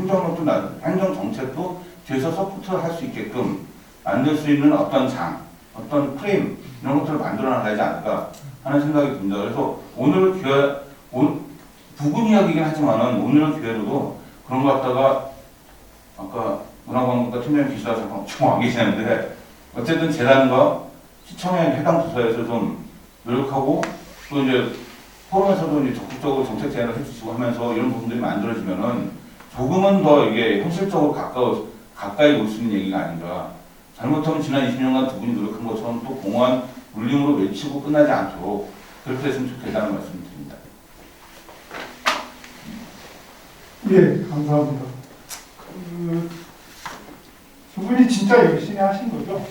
행정정책도 뒤에서 서포트를 할 수 있게끔 만들 수 있는 어떤 어떤 프레임 이런 것들을 만들어 나가야지 않을까 하는 생각이 듭니다. 그래서 오늘 부분 이야기이긴 하지만은 오늘 기회로도 그런 거 갖다가 아까 문화관광과 팀장 기시다 잠깐 와 계시는데 어쨌든 재단과 시청의 해당 부서에서 좀 노력하고 또 이제 포럼에서도 이제 적극적으로 정책 제안을 해주시고 하면서 이런 부분들이 만들어지면은 조금은 더 이게 현실적으로 가까이 올 수 있는 얘기가 아닌가. 잘못하면 지난 20년간 두 분이 노력한 것처럼 또 공허한 울림으로 외치고 끝나지 않도록 그렇게 됐으면 좋겠다는 말씀을 드립니다. 예, 감사합니다. 두 분이 진짜 열심히 하신 거죠?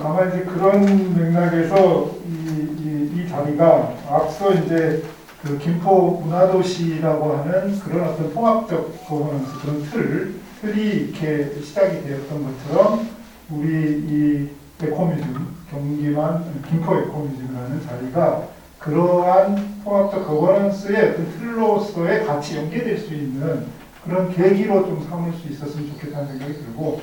아마 이제 그런 맥락에서 이 자리가 앞서 이제 그 김포 문화도시라고 하는 그런 어떤 통합적 거버넌스 그런 틀이 이렇게 시작이 되었던 것처럼 우리 이 에코뮤즘 김포 에코뮤즘이라는 자리가 그러한 통합적 거버넌스의 어떤 틀로서의 같이 연계될 수 있는 그런 계기로 좀 삼을 수 있었으면 좋겠다는 생각이 들고,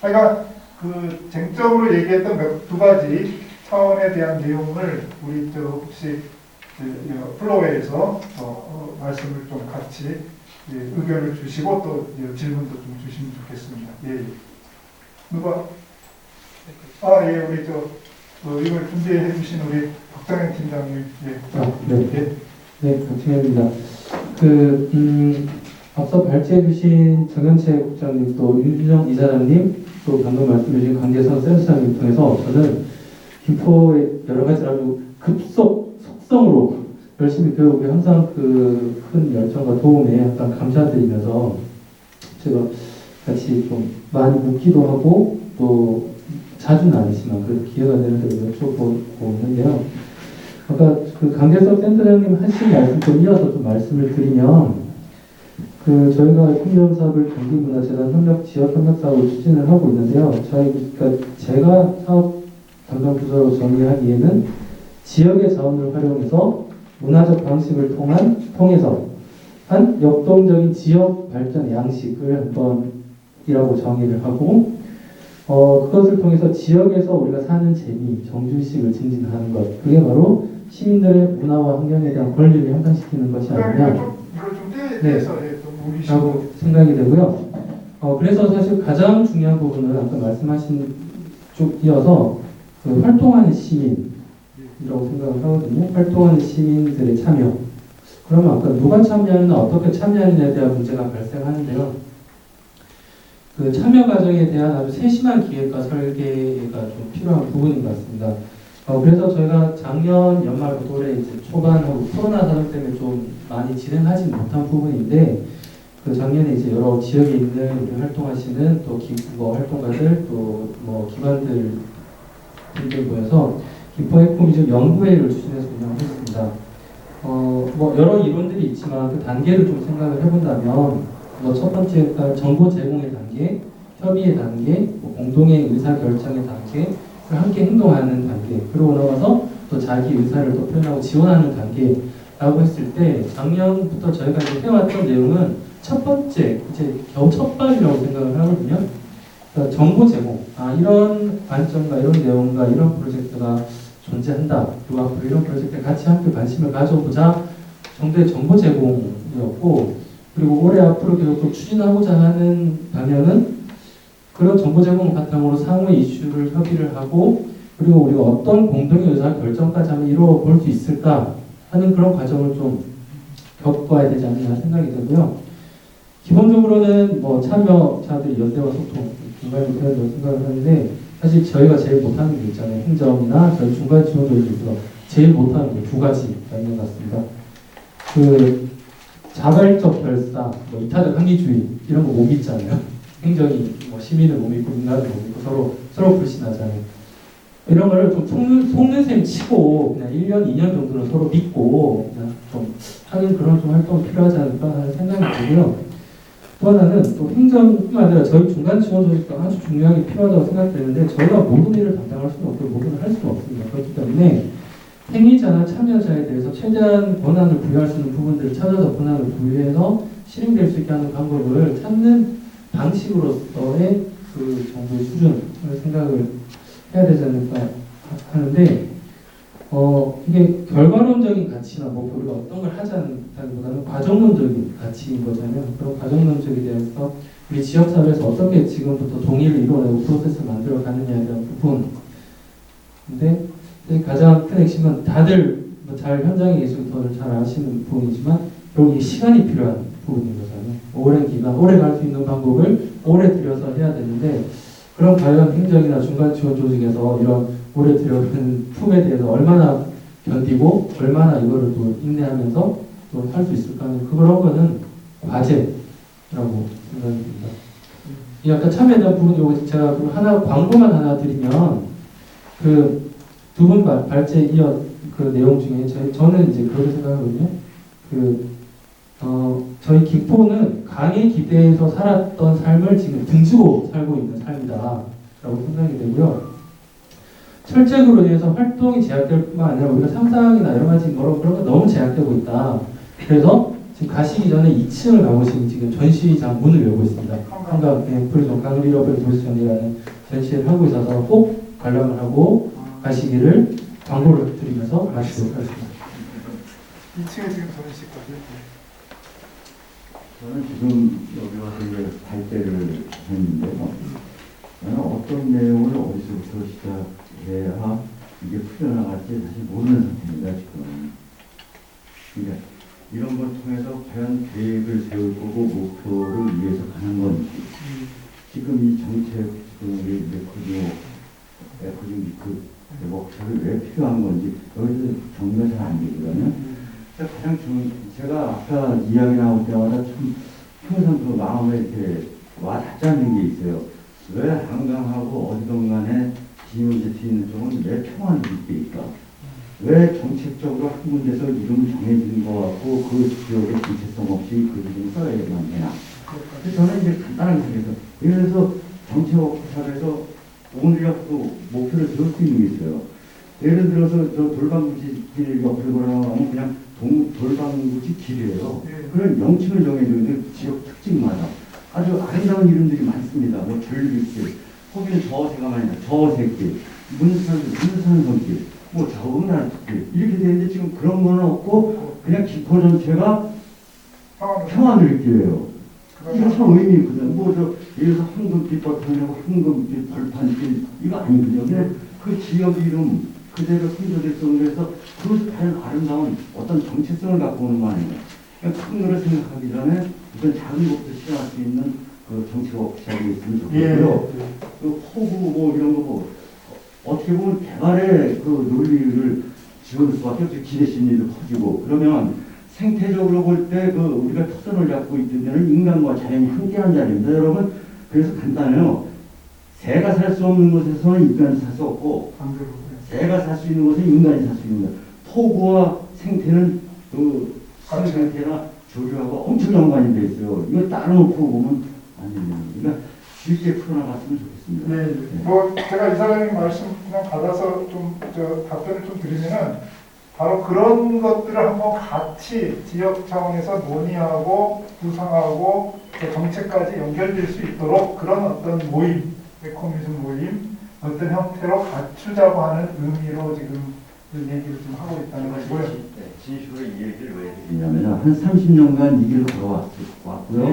그러니까 그 쟁점으로 얘기했던 두 가지 차원에 대한 내용을 우리 혹시 플로어에서 말씀을 좀 같이 의견을 주시고 또 질문도 좀 주시면 좋겠습니다. 예. 누가? 예, 우리 이걸 준비해 주신 우리 박정현 팀장님, 예. 네. 예. 네, 박승현입니다. 앞서 발제해주신 정현채 국장님, 또 윤준영 이사장님, 또 방금 말씀해주신 강재선 센터장님 통해서 저는 김포의 여러 가지 아주 속성으로 열심히 배우고 항상 그 큰 열정과 도움에 항상 감사드리면서 제가 같이 좀 많이 묻기도 하고 또 자주는 아니지만 그래도 기회가 되는 대로 여쭤보고 있는데요. 아까 그 강재석 센터장님 하신 말씀 좀 이어서 좀 말씀을 드리면 그 저희가 풍경 사업을 경기문화재단 협력 지역 협력 사업을 추진을 하고 있는데요. 그러니까 제가 사업 담당 부서로 정의하기에는 지역의 자원을 활용해서 문화적 방식을 통해서 한 역동적인 지역 발전 양식을 한번 이라고 정의를 하고 그것을 통해서 지역에서 우리가 사는 재미, 정주의식을 증진하는 것 그게 바로 시민들의 문화와 환경에 대한 권리를 향상시키는 것이 아니냐 이걸 좀 떼서 좀 라고 생각이 되고요. 그래서 사실 가장 중요한 부분은 아까 말씀하신 쭉 이어서 그 활동하는 시민이라고 생각을 하거든요. 활동하는 시민들의 참여. 그러면 아까 누가 참여하느냐, 어떻게 참여하느냐에 대한 문제가 발생하는데요. 그 참여 과정에 대한 아주 세심한 기획과 설계가 좀 필요한 부분인 것 같습니다. 그래서 저희가 작년 연말부터 올해 이제 초반하고 코로나 사정 때문에 좀 많이 진행하지 못한 부분인데, 그 작년에 이제 여러 지역에 있는 우리 활동하시는 또 활동가들 또 기관들 분들 모여서 김포 에코뮤지엄 연구회를 추진해서 운영했습니다. 여러 이론들이 있지만 그 단계를 좀 생각을 해본다면 첫 번째 정보 제공의 단계, 협의의 단계, 공동의 의사 결정의 단계, 함께 행동하는 단계, 그러고 나와서 또 자기 의사를 또 표현하고 지원하는 단계라고 했을 때 작년부터 저희가 이제 해왔던 내용은 첫 번째, 이제 겨우 첫 발이라고 생각을 하거든요. 그러니까 정보 제공, 이런 관점과 이런 내용과 이런 프로젝트가 존재한다. 그리고 앞으로 이런 프로젝트에 같이 함께 관심을 가져보자 정도의 정보 제공이었고, 그리고 올해 앞으로 계속 추진하고자 하는 방향은 그런 정보 제공을 바탕으로 상호의 이슈를 협의를 하고, 그리고 우리가 어떤 공동의 의사 결정까지 하면 이루어 볼 수 있을까 하는 그런 과정을 좀 겪어야 되지 않나 생각이 되고요. 기본적으로는 참여자들이 연대와 소통, 중간에 그런다고 생각을 하는데, 사실 저희가 제일 못하는 게 있잖아요. 행정이나 저희 중간 지원조직에서 제일 못하는 게 두 가지가 있는 것 같습니다. 그 자발적 결사, 이타적 합리주의 이런 거 못 믿잖아요. 행정이 시민을 못 믿고 민간을 못 믿고 서로 불신하잖아요. 이런 거를 좀 속는 셈 치고 그냥 1년, 2년 정도는 서로 믿고 그냥 좀 하는 그런 좀 활동이 필요하지 않을까 하는 생각이 들고요. 또 하나는 또 행정뿐만 아니라 저희 중간 지원 조직도 아주 중요하게 필요하다고 생각되는데, 저희가 모든 일을 담당할 수는 없고 모든 걸 할 수는 없습니다. 그렇기 때문에 행위자나 참여자에 대해서 최대한 권한을 부여할 수 있는 부분들을 찾아서 권한을 부여해서 실행될 수 있게 하는 방법을 찾는 방식으로서의 그 정부의 수준을 생각을 해야 되지 않을까 하는데, 이게 결과론적인 가치나 우리가 어떤 걸 하자기보다는 과정론적인 가치인 거잖아요. 그런 과정론적에 대해서 우리 지역사회에서 어떻게 지금부터 동의를 이루어내고 프로세스를 만들어 가느냐에 대한 부분인데, 가장 큰 핵심은 다들 잘 현장에 계신 분들 잘 아시는 부분이지만 결국 이 시간이 필요한 부분인 거잖아요. 오랜 기간, 오래 갈 수 있는 방법을 오래 들여서 해야 되는데, 그럼 과연 행정이나 중간 지원 조직에서 이런 오래 들여가는 품에 대해서 얼마나 견디고 얼마나 이거를 또 인내하면서 또 할 수 있을까 하는 그런 거는 과제라고 생각이 듭니다. 이 아까 참여에 대한 부분, 제가 광고만 하나 드리면, 그 두 분 발제 이어 그 내용 중에 저는 이제 그렇게 생각하거든요. 저희 김포는 강에 기대서 살았던 삶을 지금 등지고 살고 있는 삶이다라고 생각이 되고요. 철책으로 인해서 활동이 제약될 뿐만 아니라 우리가 상상이나 여러 가지 그런 거 너무 제약되고 있다. 그래서 지금 가시기 전에 2층을 가보시면 지금 전시장 문을 열고 있습니다. 한강 프리존 강을 잃어버린 도시전이라는 전시회를 하고 있어서 꼭 관람을 하고 가시기를 광고를 드리면서 마치도록 하겠습니다. 2층에 지금 전시까지. 저는 지금 여기 와서 이제 발제를 했는데요. 나는 어떤 내용을 어디서부터 시작해야 이게 풀려나갈지 사실 모르는 상태입니다, 지금. 그러니까 이런 걸 통해서 과연 계획을 세울 거고 목표를 위해서 가는 건지 지금 이 정책 지금 우리 에코징 그 목표를 왜 필요한 건지 여기서 정리가 잘 안 되거든요. 가장 제가 아까 이야기 나올 때마다 참 항상 그 마음에 이렇게 와 닿지 않는 게 있어요. 왜 한강하고 어디든 간에 비용제트 있는 쪽은 왜 평안이 있을까? 왜 정책적으로 한 군데서 이름이 정해지는 것 같고 그 지역의 정체성 없이 그 이름을 써야만 되나? 그래서 저는 이제 간단하게 생각해서 예를 들어서 정책 워크숍에서 오늘이라도 목표를 세울 수 있는 게 있어요. 예를 들어서 저 돌방구지 길 옆으로 걸어가면 그냥 돌방구지 길이에요. 그런 명칭을 정해주는데 지역 특징마다 아주 아름다운 이름들이 많습니다. 뭐 줄리길, 거기는 저새가 많이 나, 저새길, 문산성길, 뭐 저음날길 이렇게 되는데 지금 그런 거는 없고 그냥 기포 전체가 평화들길이에요. 이거 참 의미 있거든요. 뭐저 예를 들어서 황금빛 버튼하고 황금빛 벌판길 이거 아니거든요. 그냥 그 지역 이름 그대로 숨겨졌어. 그래서 그것이 과연 아름다운 어떤 정체성을 갖고 오는 거 아닌가. 그러니까 큰 거를 생각하기 전에 우선 작은 것부터 시작할 수 있는 그 정치가 시작이 있으면 좋겠고요. 그 호구 뭐 이런 거 뭐 어떻게 보면 개발의 그 논리를 지원할 수밖에 없죠. 기대 심리도 커지고 그러면 생태적으로 볼 때 그 우리가 터전을 잡고 있던 데는 인간과 자연이 함께한 자리입니다. 여러분 그래서 간단해요. 새가 살 수 없는 곳에서는 인간이 살 수 없고 새가 살 수 있는 곳에 인간이 살 수 있는 것. 토구와 생태는 그 생태나 조류하고 엄청 연관이 돼 있어요. 이거 따로놓고 보면 안 됩니다. 그러니까 쉽게 풀어나갔으면 좋겠습니다. 네. 뭐 제가 이사장님 말씀 그냥 받아서 좀 답변을 좀 드리면은 바로 그런 것들을 한번 같이 지역 차원에서 논의하고 구상하고 정책까지 연결될 수 있도록 그런 어떤 모임, 에코미즘 모임 어떤 형태로 갖추자고 하는 의미로 지금 얘기를 좀 하고 있다는 거고요. 진실로 이 얘기를 왜 드리냐면 한 30년간 이 길을 걸어왔고요.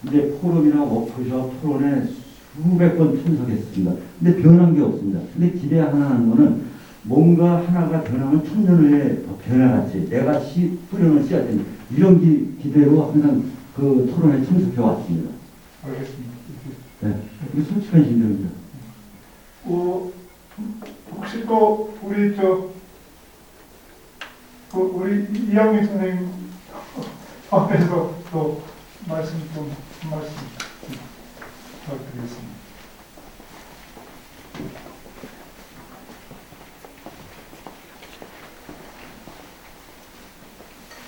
이제 포럼이나 워크숍 토론에 수백 번 참석했습니다. 근데 변한 게 없습니다. 근데 기대하는 거는 뭔가 하나가 변하면 천년 후에 변해갔지. 내가 뿌려놓은 씨앗이 이런 기대로 항상 그 토론에 참석해 왔습니다. 알겠습니다. 네, 이게 솔직한 심정입니다. 혹시 또 우리 이영미 선생님 앞에서 또 말씀 부탁드리겠습니다.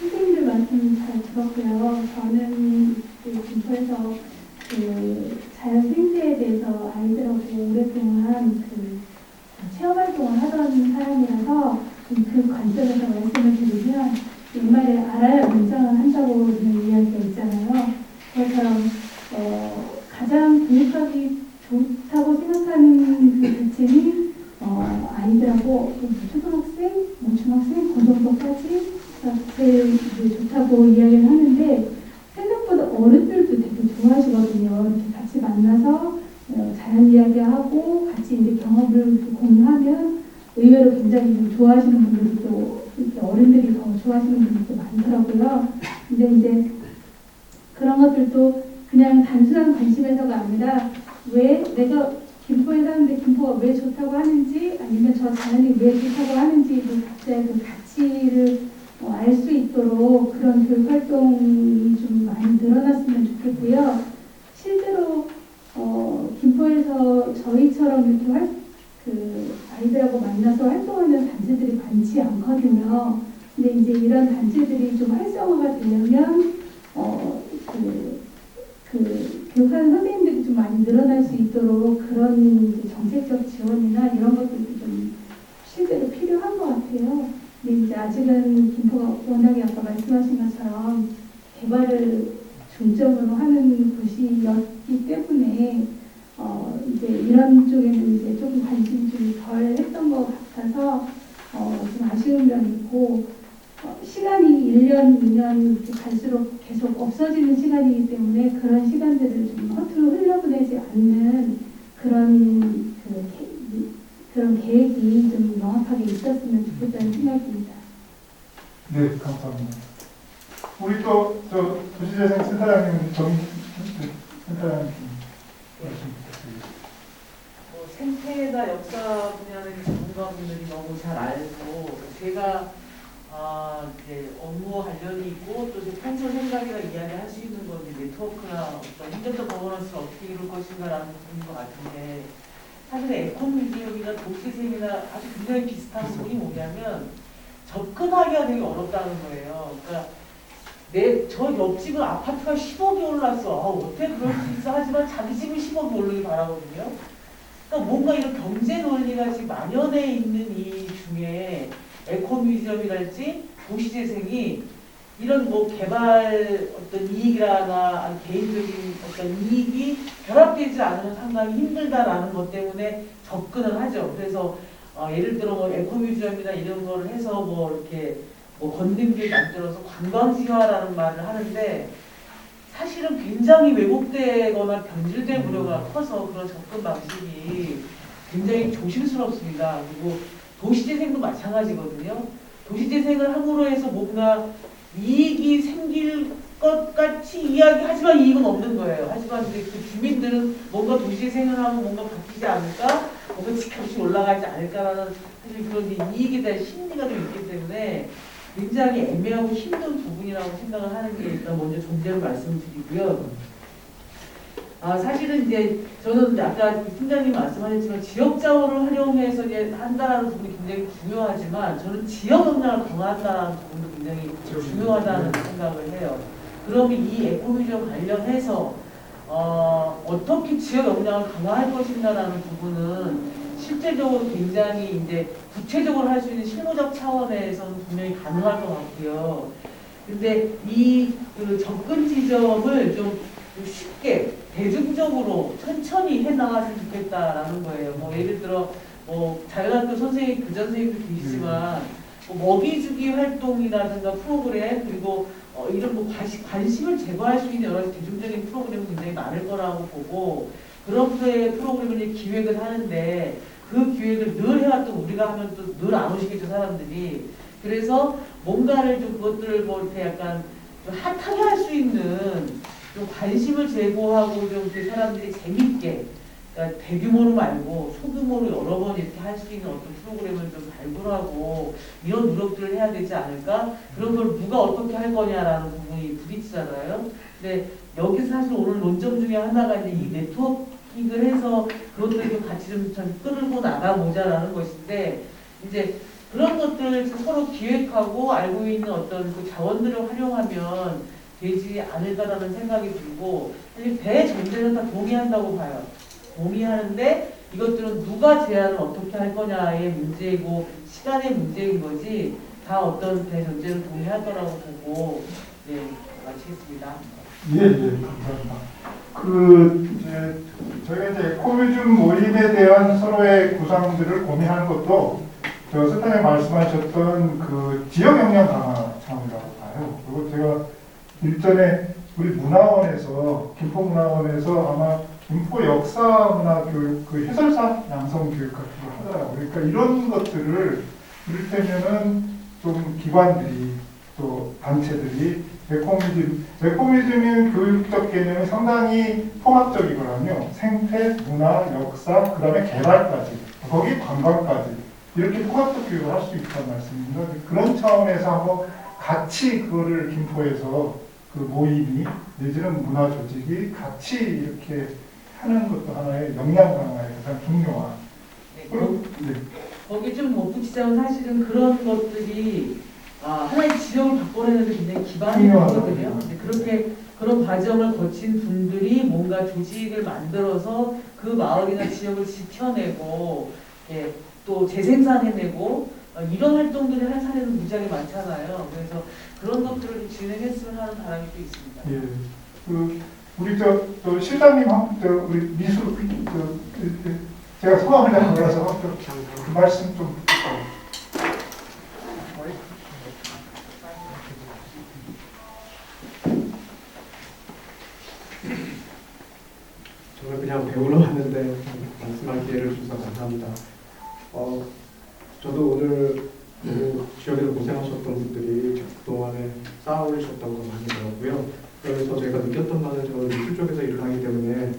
선생님들 말씀 잘 들었고요. 저는 김포에서 그 자연 생태에 대해서 아이들하고 오랫동안 그 체험 활동을 하던 사람이라서 그 관점에서 말씀을 드리면 옛말에 알아야 문장을 한다고 하는 이야기가 있잖아요. 그것처럼 가장 교육하기 좋다고 생각하는 그 대책이 아이들하고 초등학생, 중학생 그 정도까지 제일 좋다고 이야기를 하는데 생각보다 어른들도 되게 좋아하시거든요. 이렇게 같이 만나서 자연 이야기하고 같이 이제 경험을 공유하면 의외로 굉장히 좀 좋아하시는 분들이 또 어른들이 더 좋아하시는 분들도 많더라고요. 근데 이제 그런 것들도 그냥 단순한 관심에서가 아니라 왜 내가 김포에 사는데 김포가 왜 좋다고 하는지 아니면 저 자연이 왜 좋다고 하는지 각자의 그 가치를 알 수 있도록 그런 교육 활동이 좀 많이 늘어났으면 좋겠고요. 실제로 김포에서 저희처럼 이렇게 아이들하고 만나서 활동하는 단체들이 많지 않거든요. 근데 이제 이런 단체들이 좀 활성화가 되려면 교육하는 선생님들이 좀 많이 늘어날 수 있도록 그런 정책적 지원이나 이런 것들이 좀 실제로 필요한 것 같아요. 근데 이제 아직은 김포가 워낙에 아까 말씀하신 것처럼 개발을 중점으로 하는 곳이었기 때문에 이제 이런 쪽에는 이제 조금 관심이 좀 덜 했던 것 같아서 좀 아쉬운 면이 있고 시간이 1년, 2년 이렇게 갈수록 계속 없어지는 시간이기 때문에 그런 시간들을 좀 허투루 흘려보내지 않는 그런 그런 계획이 좀 명확하게 있었으면 좋겠다는 생각이 듭니다. 네, 감사합니다. 우리 또 저 도시재생 센터장님 센터장님 말씀 부탁드립니다. 생태나 역사 분야는 전문가분들이 너무 잘 알고 제가 이제 업무 관련이 있고 또 제 평소 생각이나 이야기할 수 있는 건 이제 네트워크나 어떤 힘든 거버넌스를 어떻게 이룰 것인가라는 부분인 것 같은데 사실 에코뮤지엄이나 도시재생이나 아주 굉장히 비슷한 부분이 뭐냐면 접근하기가 되게 어렵다는 거예요. 그러니까 저 옆집은 아파트가 10억이 올랐어. 어떻게 그럴 수 있어? 하지만 자기 집은 10억이 오르길 바라거든요. 그러니까 뭔가 이런 경제 논리가 지금 만연해 있는 이 중에 에코뮤지엄이랄지 도시재생이 이런 뭐 개발 어떤 이익이라나 개인적인 어떤 이익이 결합되지 않으면 상당히 힘들다라는 것 때문에 접근을 하죠. 그래서 예를 들어 뭐 에코뮤지엄이나 이런 거를 해서 뭐 이렇게 뭐 건등길 만들어서 관광지화라는 말을 하는데 사실은 굉장히 왜곡되거나 변질된 우려가 커서 그런 접근 방식이 굉장히 조심스럽습니다. 그리고 도시재생도 마찬가지거든요. 도시재생을 함으로 해서 뭔가 이익이 생길 것 같이 이야기하지만 이익은 없는 거예요. 하지만 이제 그 주민들은 뭔가 도시재생을 하면 뭔가 바뀌지 않을까? 뭔가 집값이 올라가지 않을까라는 사실 그런 이익에 대한 심리가 좀 있기 때문에 굉장히 애매하고 힘든 부분이라고 생각을 하는 게 일단 먼저 전제로 말씀드리고요. 사실은 이제 저는 아까 팀장님 말씀하셨지만 지역 자원을 활용해서 이제 한다라는 부분이 굉장히 중요하지만 저는 지역 역량을 강화한다는 부분도 굉장히 중요하다는 생각을 해요. 그러면 이 에코뮤지엄 관련해서 어떻게 지역 역량을 강화할 것인가라는 부분은 실제적으로 굉장히 이제 구체적으로 할 수 있는 실무적 차원에서는 분명히 가능할 것 같고요. 근데 그 접근 지점을 좀 쉽게 대중적으로 천천히 해나갔으면 좋겠다라는 거예요. 뭐 예를 들어 뭐 자연학교 선생님, 교장 선생님도 계시지만 뭐 먹이주기 활동이라든가 프로그램 그리고 이런 뭐 관심을 제거할 수 있는 여러 가지 대중적인 프로그램이 굉장히 많을 거라고 보고 그런 프로그램을 이제 기획을 하는데 그 기획을 늘 해왔던 우리가 하면 또 늘 안 오시겠죠 사람들이. 그래서 뭔가를 좀 그것들을 뭐 이렇게 약간 좀 핫하게 할 수 있는 좀 관심을 제고하고 좀 이렇게 사람들이 재밌게 그러니까 대규모로 말고 소규모로 여러 번 이렇게 할 수 있는 어떤 프로그램을 좀 발굴하고 이런 노력들을 해야 되지 않을까? 그런 걸 누가 어떻게 할 거냐라는 부분이 부딪히잖아요. 근데 여기서 사실 오늘 논점 중에 하나가 이제 이 네트워킹을 해서 그것들을 좀 같이 좀 끌고 나가보자라는 것인데 이제 그런 것들을 서로 기획하고 알고 있는 어떤 그 자원들을 활용하면 되지 않을까라는 생각이 들고 사실 대전제는 다 동의한다고 봐요. 동의하는데 이것들은 누가 제안을 어떻게 할 거냐의 문제이고 시간의 문제인 거지 다 어떤 대전제는 동의할 거라고 보고 네 마치겠습니다. 예, 감사합니다. 이제 저희가 이제 에코뮤지엄 모임에 대한 서로의 구상들을 고민하는 것도 저 센터장님 말씀하셨던 그 지역 역량 강화 차원이라고 봐요. 그리고 제가 일전에 우리 문화원에서 김포문화원에서 아마 김포 역사문화교육 그 해설사 양성교육 같은 걸 하더라고요. 그러니까 이런 것들을 이를테면은 좀 기관들이 또 단체들이 에코뮤지엄의 교육적 개념이 상당히 통합적이거든요. 생태, 문화, 역사, 그 다음에 개발까지, 거기 관광까지 이렇게 통합적 교육을 할 수 있다는 말씀입니다. 그런 차원에서 한번 같이 그거를 김포에서 그 모임이 내지는 문화 조직이 같이 이렇게 하는 것도 하나의 역량 강화에 가장 중요한. 네, 거기 좀 못 붙이자면 사실은 그런 것들이 하나의 지역을 바꿔내는 데 굉장히 기반이 되거든요. 그렇게 그런 과정을 거친 분들이 뭔가 조직을 만들어서 그 마을이나 지역을 지켜내고 또 재생산해내고 이런 활동들을 할 사례는 무지하게 많잖아요. 그래서 그런 것들을 좀 진행했으면 하는 바람이 또 있습니다. 예, 우리 저 실장님 우리 미술 제가 소감을 잘 몰라서 그 말씀 좀 부탁드립니다. 저는 그냥 배우러 왔는데 말씀할 기회를 주셔서 감사합니다. 지역에서 고생하셨던 분들이 그동안에 쌓아올리셨던 거 많이 들었고요. 그래서 제가 느꼈던 바는 저는 미술 쪽에서 일을 하기 때문에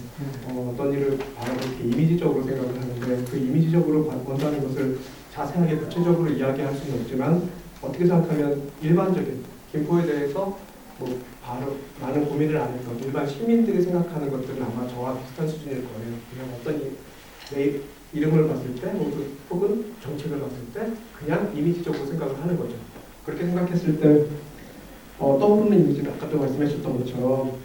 어떤 일을 바라볼 때 이미지적으로 생각을 하는데 그 이미지적으로 본다는 것을 자세하게 구체적으로 이야기할 수는 없지만 어떻게 생각하면 일반적인 김포에 대해서 뭐 바로 많은 고민을 안 했던 일반 시민들이 생각하는 것들은 아마 저와 비슷한 수준일 거예요. 그냥 어떤 내 이름을 봤을 때 혹은 정책을 봤을 때 그냥 이미지적으로 생각을 하는 거죠. 그렇게 생각했을 때 떠오르는 이미지는 아까도 말씀하셨던 것처럼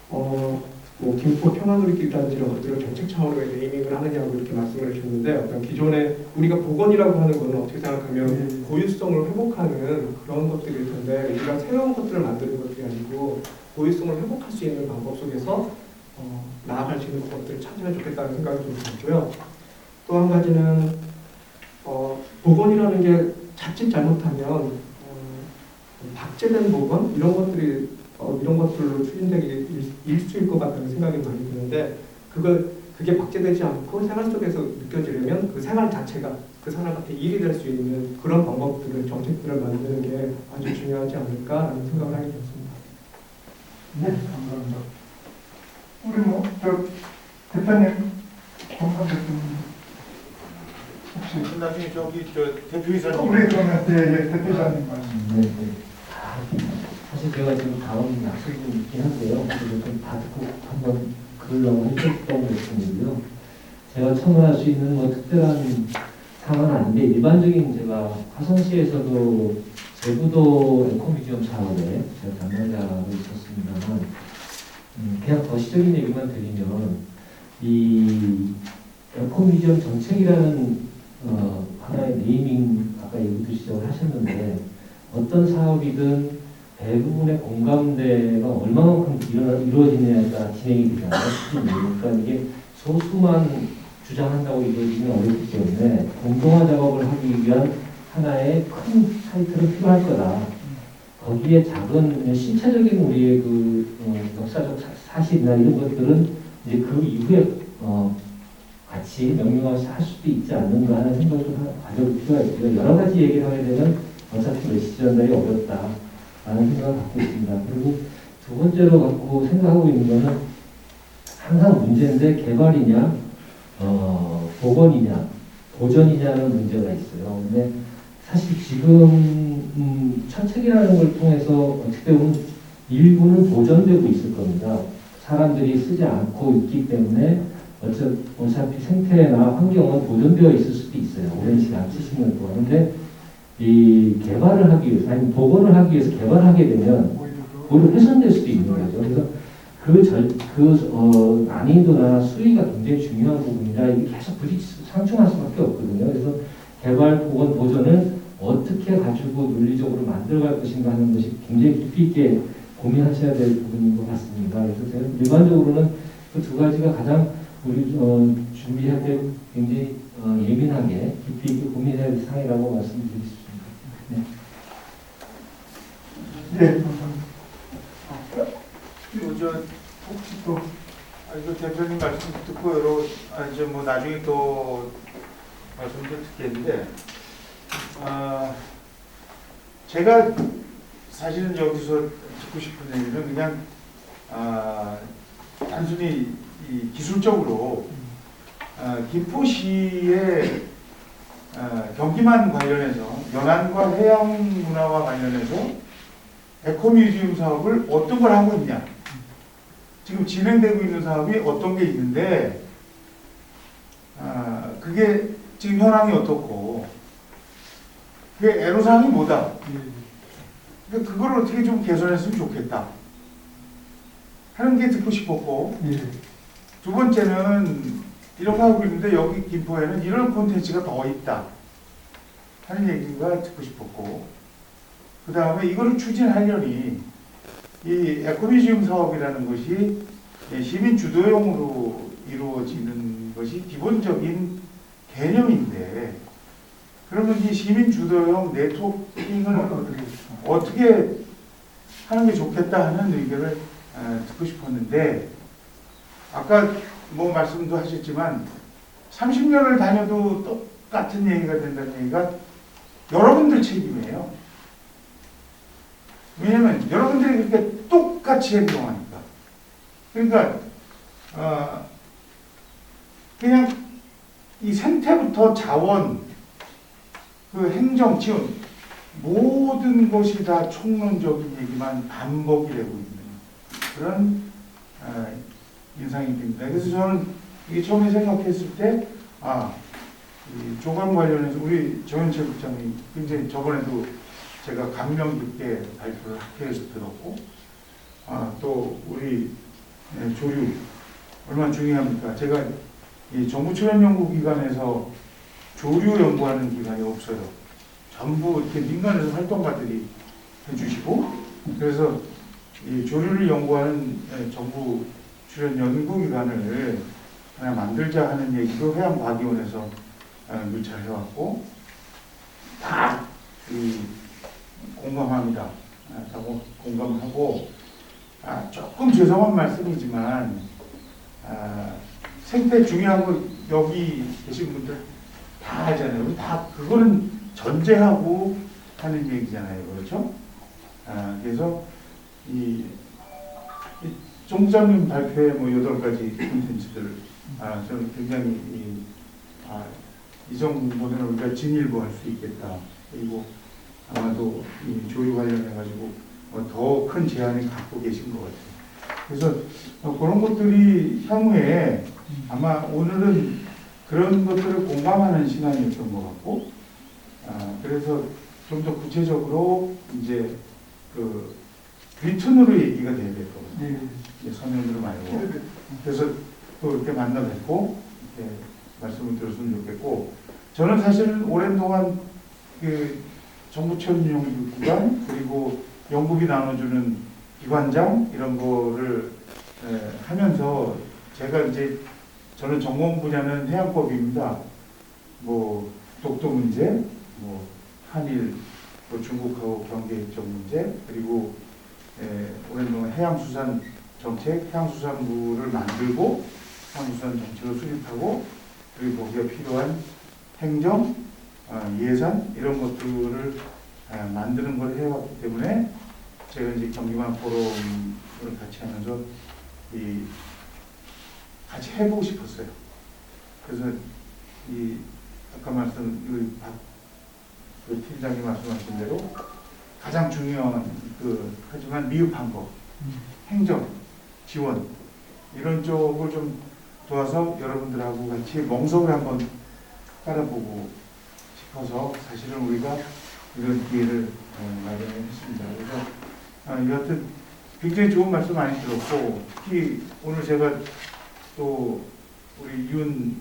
뭐 김포 평화놀이길이라든지 이런 것들을 정책 차원으로 네이밍을 하느냐고 이렇게 말씀을 해주셨는데 어떤 기존에 우리가 복원이라고 하는 거는 어떻게 생각하면 고유성을 회복하는 그런 것들일 텐데 우리가 새로운 것들을 만드는 것들이 아니고 고유성을 회복할 수 있는 방법 속에서 나아갈 수 있는 것들을 찾으면 좋겠다는 생각이 좀 들었고요. 또 한 가지는 복원이라는 게 자칫 잘못하면 박제된 복원 이런 것들이 이런 것들로 추진되기 일수일 것 같다는 생각이 많이 드는데 그게 박제되지 않고 생활 속에서 느껴지려면 그 생활 자체가 그 사람한테 일이 될 수 있는 그런 방법들을 정책들을 만드는 게 아주 중요하지 않을까라는 생각을 하게 되었습니다. 네, 감사합니다. 우리 대표님, 정관 대표님 혹시 나중에 대표이사님 우리 그러면 대표자님 말씀. 네. 사실 제가 지금 다음 약속이 좀 있긴 한데요. 그래서 좀 다 듣고 한번 그러려고 했었던 말씀이고요. 제가 첨언할 수 있는 뭐 특별한 상황은 아닌데 일반적인 제가 화성시에서도 제부도 에코뮤지엄 사업에 제가 담당자로 있었습니다만 그냥 거시적인 얘기만 드리면 이 에코뮤지엄 정책이라는 하나의 네이밍 아까 얘기도 지적을 하셨는데 어떤 사업이든 대부분의 공감대가 얼마만큼 이루어지느냐가 진행이 되잖아요. 그러니까 이게 소수만 주장한다고 이루어지면 어렵기 때문에 공동화 작업을 하기 위한 하나의 큰 사이트는 필요할 거다. 거기에 작은 신체적인 우리의 그 역사적 사실이나 이런 것들은 이제 그 이후에 같이 명명할 수도 있지 않는가 하는 생각을 좀 가져볼 필요가 있고요. 여러 가지 얘기를 하게 되면 어차피 메시지 전달이 어렵다라는 생각을 갖고 있습니다. 그리고 두 번째로 갖고 생각하고 있는 것은 항상 문제인데 개발이냐, 복원이냐, 보전이냐는 문제가 있어요. 근데 사실 지금 천책이라는 걸 통해서 어떻게 보면 일부는 보전되고 있을 겁니다. 사람들이 쓰지 않고 있기 때문에 어차피 생태나 환경은 보존되어 있을 수도 있어요. 오랜 시간, 70년 동안. 근데 이 개발을 하기 위해서, 아니 복원을 하기 위해서 개발하게 되면 오히려 훼손될 수도 있는 거죠. 그래서 난이도나 수위가 굉장히 중요한 부분이라 이게 계속 상충할 수밖에 없거든요. 그래서 개발, 복원, 보존을 어떻게 가지고 논리적으로 만들어갈 것인가 하는 것이 굉장히 깊이 있게 고민하셔야 될 부분인 것 같습니다. 그래서 제가 일반적으로는 그 두 가지가 가장 우리 준비할 때 굉장히 예민하게 깊이 있게 고민해야 될 사항이라고 말씀드리겠습니다. 네. 네. 혹시 또 이거 대표님 말씀 듣고 이제 뭐 나중에 또 말씀도 듣겠는데 제가 사실은 여기서 듣고 싶은 얘기는 그냥 단순히 이 기술적으로 김포시의 경기만 관련해서 연안과 해양 문화와 관련해서 에코뮤지엄 사업을 어떤 걸 하고 있냐, 지금 진행되고 있는 사업이 어떤 게 있는데 그게 지금 현황이 어떻고 그게 애로사항이 뭐다, 그러니까 그걸 어떻게 좀 개선했으면 좋겠다 하는 게 듣고 싶었고, 두 번째는 이런 거 하고 있는데 여기 김포에는 이런 콘텐츠가 더 있다 하는 얘기가 듣고 싶었고, 그 다음에 이거를 추진하려니 이 에코뮤지엄 사업이라는 것이 시민 주도형으로 이루어지는 것이 기본적인 개념인데, 그러면 이 시민 주도형 네트워킹을 어떻게 하는 게 좋겠다 하는 의견을 듣고 싶었는데, 아까 뭐 말씀도 하셨지만 30년을 다녀도 똑같은 얘기가 된다는 얘기가 여러분들 책임이에요. 왜냐면 여러분들이 그렇게 똑같이 행동하니까. 그러니까 그냥 이 생태부터 자원, 그 행정, 지원 모든 것이 다 총론적인 얘기만 반복이 되고 있는 그런 인상이 듭니다. 그래서 저는 이게 처음에 생각했을 때 이 조감 관련해서 우리 정현철 국장님 굉장히 저번에도 제가 감명 깊게 발표를 학회에서 들었고 또 우리 조류 얼마나 중요합니까? 제가 이 정부 출연 연구 기관에서 조류 연구하는 기관이 없어요. 전부 이렇게 민간에서 활동가들이 해주시고 그래서 이 조류를 연구하는 정부 출연 연구기관을 하나 만들자 하는 얘기도 해양과학위원회에서 늘 잘 해왔고 다 공감합니다. 다 공감하고 조금 죄송한 말씀이지만 생태 중요한 거 여기 계신 분들 다 알잖아요. 우리 다 그거는 전제하고 하는 얘기잖아요. 그렇죠? 그래서 이 정부장님 발표에 뭐 8가지 콘텐츠들 저는 굉장히 이 정도면 우리가 진일보할 수 있겠다. 그리고 아마도 이 조류 관련해 가지고 더 큰 제안을 갖고 계신 것 같아요. 그래서 그런 것들이 향후에 아마 오늘은 그런 것들을 공감하는 시간이었던 것 같고 그래서 좀 더 구체적으로 이제 그 리턴으로 얘기가 돼야 될 거거든요. 서면으로 말고. 그래서 또 이렇게 만나 뵙고 이렇게 말씀을 들었으면 좋겠고 저는 사실 오랜 동안 그 정부 출연 연구기관 그리고 연구비 나눠주는 기관장 이런 거를 하면서 제가 이제 저는 전공 분야는 해양법입니다. 뭐 독도 문제, 뭐 한일, 뭐 중국하고 경계 협정 문제, 그리고 오랜 동안 해양수산 정책, 해양수산부를 만들고 해양수산 정책을 수립하고 그리고 거기에 필요한 행정, 예산 이런 것들을 만드는 걸 해왔기 때문에 제가 이제 경기만 포럼을 같이 하면서 같이 해보고 싶었어요. 그래서 아까 그 팀장님 말씀하신 대로 가장 중요한 하지만 미흡한 거, 행정, 지원 이런 쪽을 좀 도와서 여러분들하고 같이 멍석을 한번 깔아보고 싶어서 사실은 우리가 이런 기회를 마련했습니다. 그래서 여하튼 굉장히 좋은 말씀 많이 들었고 특히 오늘 제가 또 우리 이윤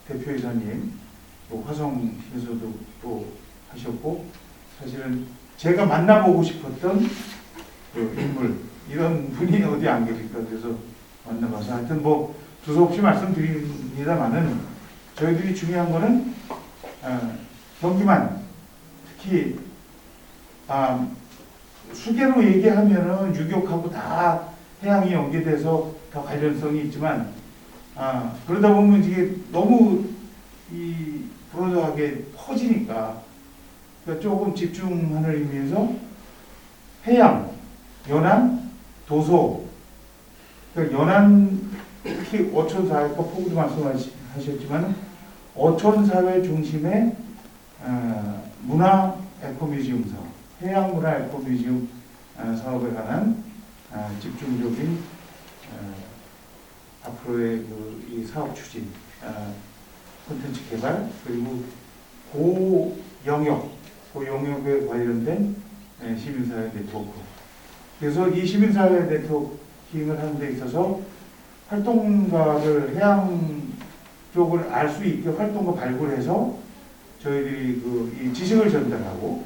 대표이사님 또 화성에서도 또 하셨고 사실은 제가 만나보고 싶었던 그 인물 이런 분이 어디 안 계실까 그래서 만나봐서 하여튼 뭐 두서없이 말씀드립니다만은 저희들이 중요한 거는 경기만 특히 수계로 얘기하면은 유격하고 다 해양이 연계돼서 다 관련성이 있지만 그러다 보면 이게 너무 브로드하게 퍼지니까 그러니까 조금 집중하는 의미에서 해양, 연안, 도서 그러니까 연안 특히 어촌사회 포구도 말씀하셨지만 어촌사회 중심의 문화 에코뮤지엄 사업, 해양문화 에코뮤지엄 사업에 관한 집중적인 앞으로의 이 사업 추진, 콘텐츠 개발 그리고 고영역에 관련된 시민사회 네트워크. 그래서 이 시민사회 네트워킹을 하는 데 있어서 활동가를 해양 쪽을 알 수 있게 활동가 발굴해서 저희들이 이 지식을 전달하고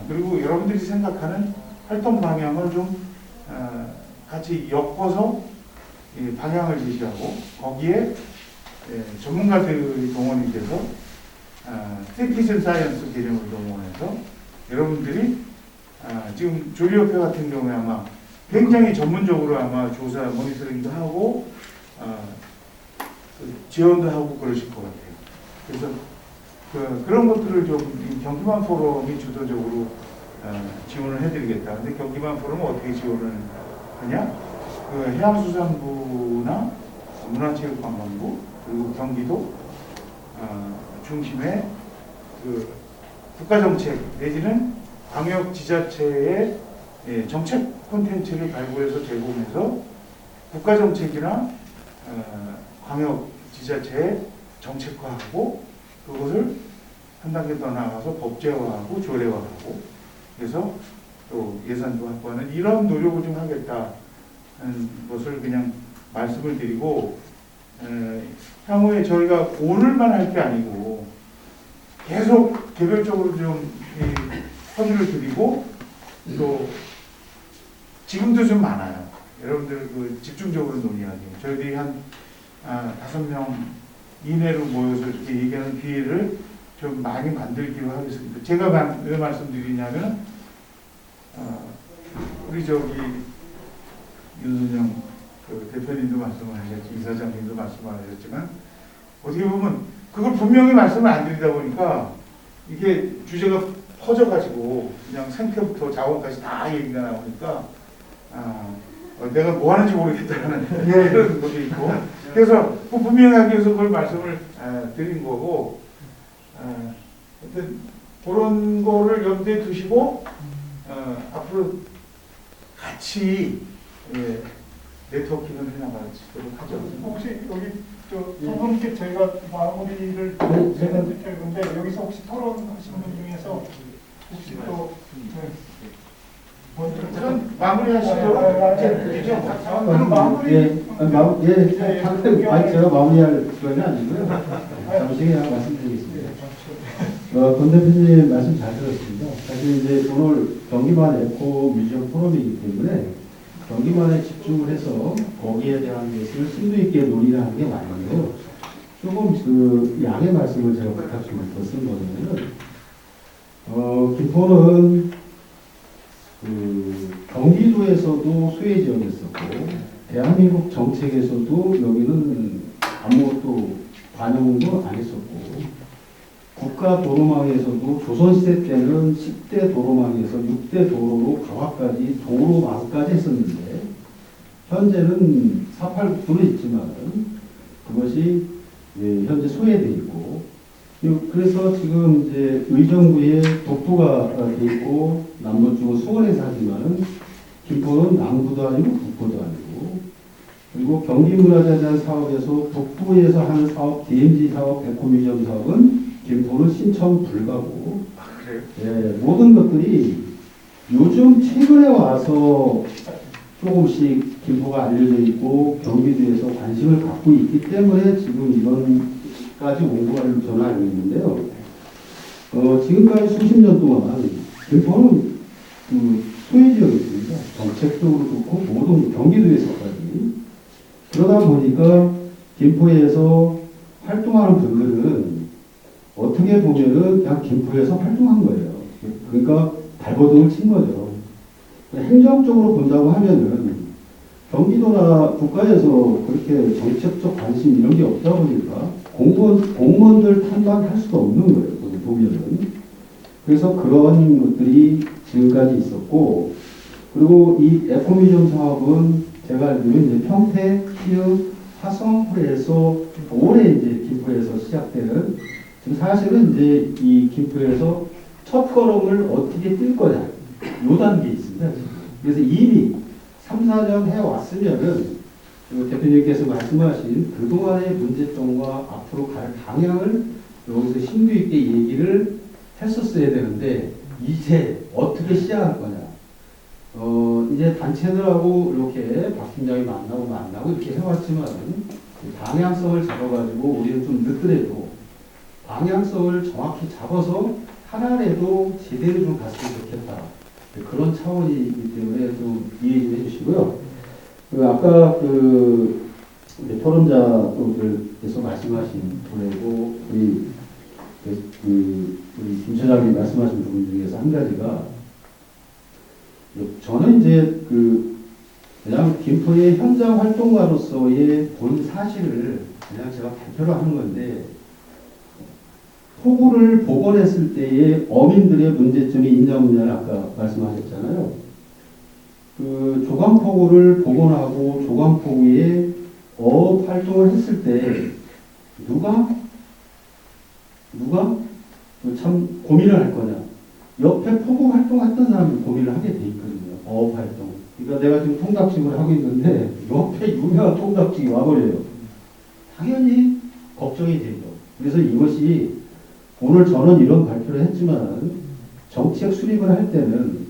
그리고 여러분들이 생각하는 활동 방향을 좀 같이 엮어서 방향을 제시하고 거기에 전문가들이 동원이 돼서 시티즌 사이언스 개념을 동원해서 여러분들이 지금 조류협회 같은 경우에 아마 굉장히 전문적으로 아마 조사 모니터링도 하고 지원도 하고 그러실 것 같아요. 그래서 그런 것들을 좀 경기만 포럼이 주도적으로 지원을 해드리겠다. 근데 경기만 포럼은 어떻게 지원을 하냐? 그 해양수산부나 문화체육관광부 그리고 경기도 중심의 그 국가정책 내지는 광역지자체의 정책 콘텐츠를 발굴해서 제공해서 국가정책이나 광역지자체의 정책화하고 그것을 한 단계 더 나아가서 법제화하고 조례화하고 그래서 또 예산도 확보하는 이런 노력을 좀 하겠다는 것을 그냥 말씀을 드리고 향후에 저희가 오늘만 할 게 아니고 계속 개별적으로 좀 협의를 드리고 또 지금도 좀 많아요. 여러분들 그 집중적으로 논의하기. 저희들이 한 5명 이내로 모여서 이렇게 얘기하는 기회를 좀 많이 만들기로 하겠습니다. 제가 왜 말씀드리냐면 우리 저기 윤선영 그 대표님도 말씀을 하셨지 이사장님도 말씀을 하셨지만 어떻게 보면 그걸 분명히 말씀을 안 드리다 보니까 이게 주제가 퍼져가지고 그냥 생태부터 자원까지 다 얘기가 나오니까 내가 뭐 하는지 모르겠다는 그런 것도 있고 그래서 분명히 하기 위해서 그걸 말씀을 드린 거고 하여튼 그런 거를 염두에 두시고 앞으로 같이 네트워킹을 해나가도록 하죠. 혹시 여기 두 분께 저희가 마무리를 제가 드릴 건데 여기서 혹시 토론하시는 분 중에서 혹시 또 마무리하시도록 제가 마무리할 그건 아니고요. 잠시 그냥 말씀드리겠습니다. 권 대표님 말씀 잘 들었습니다. 사실 이제 오늘 경기만 에코 뮤지엄 포럼이기 때문에 경기만에 집중을 해서 거기에 대한 것을 심도 있게 논의하는 게 맞는데요. 조금 그 양해 말씀을 제가 부탁드릴 것은 뭐냐면 김포는 그 경기도에서도 수혜 지역이었었고 대한민국 정책에서도 여기는 아무것도 반영도 안 했었고 국가 도로망에서도 조선시대 때는 10대 도로망에서 6대 도로로 강화까지 도로망까지 했었는데 현재는 489는 있지만 그것이 현재 소외되어 있고 그래서 지금 이제 의정부에 북부가 돼 있고 남부 쪽은 수원에서 하지만 김포는 남부도 아니고 북부도 아니고 그리고 경기문화재단 사업에서 북부에서 하는 사업 DMZ 사업 에코뮤지엄 사업은 김포는 신청 불가고 모든 것들이 요즘 최근에 와서 조금씩 김포가 알려져 있고 경기도에서 관심을 갖고 있기 때문에 지금 이번까지 온 거를 저는 알고 있는데요. 지금까지 수십 년 동안 김포는 소외지역이었습니다. 정책적으로 좋고 모든 경기도에서까지. 그러다 보니까 김포에서 활동하는 분들은 어떻게 보면은 그냥 김포에서 활동한 거예요. 그러니까 발버둥을 친 거죠. 행정적으로 본다고 하면은 경기도나 국가에서 그렇게 정책적 관심 이런 게 없다 보니까 공무원들 탓만 할 수가 없는 거예요. 보면은. 그래서 그런 것들이 지금까지 있었고, 그리고 이 에코뮤지엄 사업은 제가 알기로는 이제 평택, 키움, 화성에서 올해 이제 김포에서 시작되는 지금 사실은 이제 이 김포에서 첫 걸음을 어떻게 뛸 거냐 요 단계에 있습니다. 그래서 이미 3, 4년 해왔으면은 대표님께서 말씀하신 그동안의 문제점과 앞으로 갈 방향을 여기서 심도 있게 얘기를 했었어야 되는데 이제 어떻게 시작할 거냐. 이제 단체들하고 이렇게 박 팀장이 만나고 이렇게 해왔지만 방향성을 잡아가지고 우리는 좀 늦더라도 방향성을 정확히 잡아서 하나라도 제대로 좀 갔으면 좋겠다. 그런 차원이기 때문에 좀 이해 좀 해주시고요. 아까 토론자분들께서 말씀하신 분이고 우리 김 처장님 말씀하신 부분 중에서 한 가지가 저는 이제 그냥 김포의 현장 활동가로서의 본 사실을 그냥 제가 발표를 하는 건데 폭우를 복원했을 때의 어민들의 문제점이 있냐 없냐를 아까 말씀하셨잖아요. 그 조광폭우를 복원하고 조광폭우에 어업 활동을 했을 때 누가 참 고민을 할 거냐. 옆에 폭우 활동했던 사람이 고민을 하게 돼 있거든요. 어업 활동. 그러니까 내가 지금 통닭집을 하고 있는데 옆에 유명한 통닭집이 와버려요. 당연히 걱정이 되죠. 그래서 이것이 오늘 저는 이런 발표를 했지만 정책 수립을 할 때는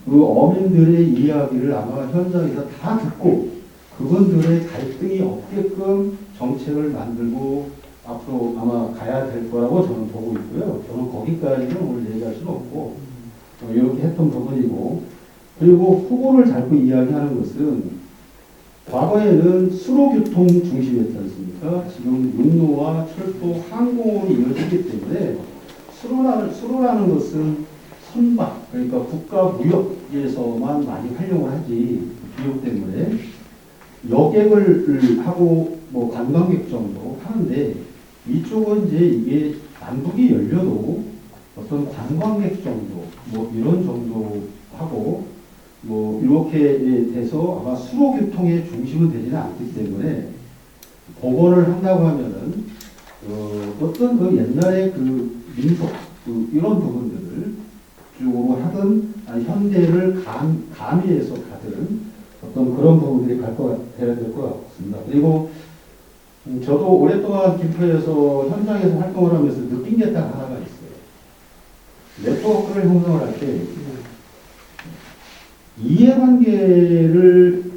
그 어민들의 이야기를 아마 현장에서 다 듣고 그분들의 갈등이 없게끔 정책을 만들고 앞으로 아마 가야 될 거라고 저는 보고 있고요. 저는 거기까지는 오늘 얘기할 수는 없고 이렇게 했던 부분이고, 그리고 폭우를 자꾸 이야기하는 것은 과거에는 수로교통 중심이었지 않습니까? 지금 육로와 철도, 항공으로 이어지기 때문에 수로라는 것은 선박, 그러니까 국가 무역에서만 많이 활용을 하지, 비용 때문에 여객을 하고 뭐 관광객 정도 하는데, 이쪽은 이제 이게 남북이 열려도 어떤 관광객 정도 뭐 이런 정도 하고 뭐 이렇게 돼서 아마 수로교통의 중심은 되지는 않기 때문에 복원을 한다고 하면은 어떤 그 옛날에 그 민속 그 이런 부분들을 쪽으로 하든 아니 현대를 가미해서 가든 어떤 그런 부분들이 돼야 될 것 같습니다. 그리고 저도 오랫동안 김포에서 현장에서 활동을 하면서 느낀 게 딱 하나가 있어요. 네트워크를 형성을 할 때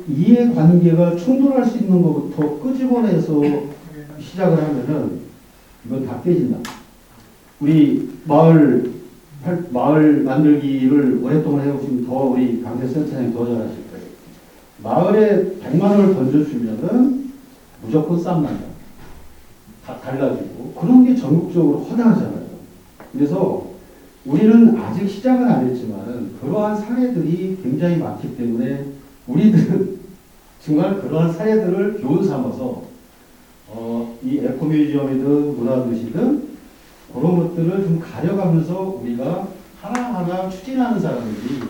이해관계가 충돌할 수 있는 것부터 끄집어내서 시작을 하면은 이건 다 깨진다. 우리 마을 만들기를 오랫동안 해오신 더 우리 강세 센터장님 더 잘하실 거예요. 마을에 100만 원을 던져주면은 무조건 쌈 난다. 다 달라지고 그런 게 전국적으로 허다하잖아요. 그래서 우리는 아직 시작은 안 했지만 그러한 사례들이 굉장히 많기 때문에 우리들은 정말 그러한 사례들을 교훈 삼아서 이 에코뮤지엄이든 문화도시든 그런 것들을 좀 가려가면서 우리가 하나하나 추진하는 사람들이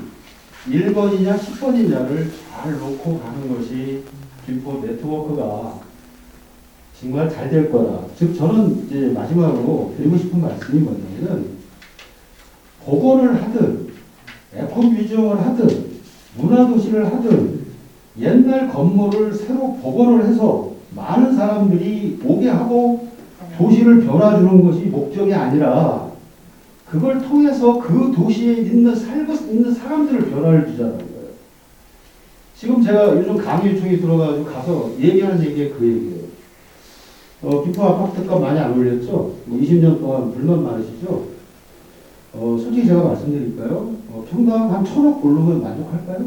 1번이냐 10번이냐를 잘 놓고 가는 것이 김포 네트워크가 정말 잘 될 거다. 즉 저는 이제 마지막으로 드리고 싶은 말씀이 뭐냐면은 복원을 하든 에코뮤지엄을 하든 문화도시를 하든 옛날 건물을 새로 복원을 해서 많은 사람들이 오게 하고 도시를 변화주는 것이 목적이 아니라 그걸 통해서 그 도시에 살고 있는 사람들을 변화를 주자는 거예요. 지금 제가 요즘 강의 요청이 들어가지고 가서 얘기하는 얘기가 그 얘기예요. 김포 아파트값 많이 안 올렸죠? 20년 동안 불만 많으시죠? 솔직히 제가 말씀드릴까요? 평당 한 1,000억 오르면 만족할까요?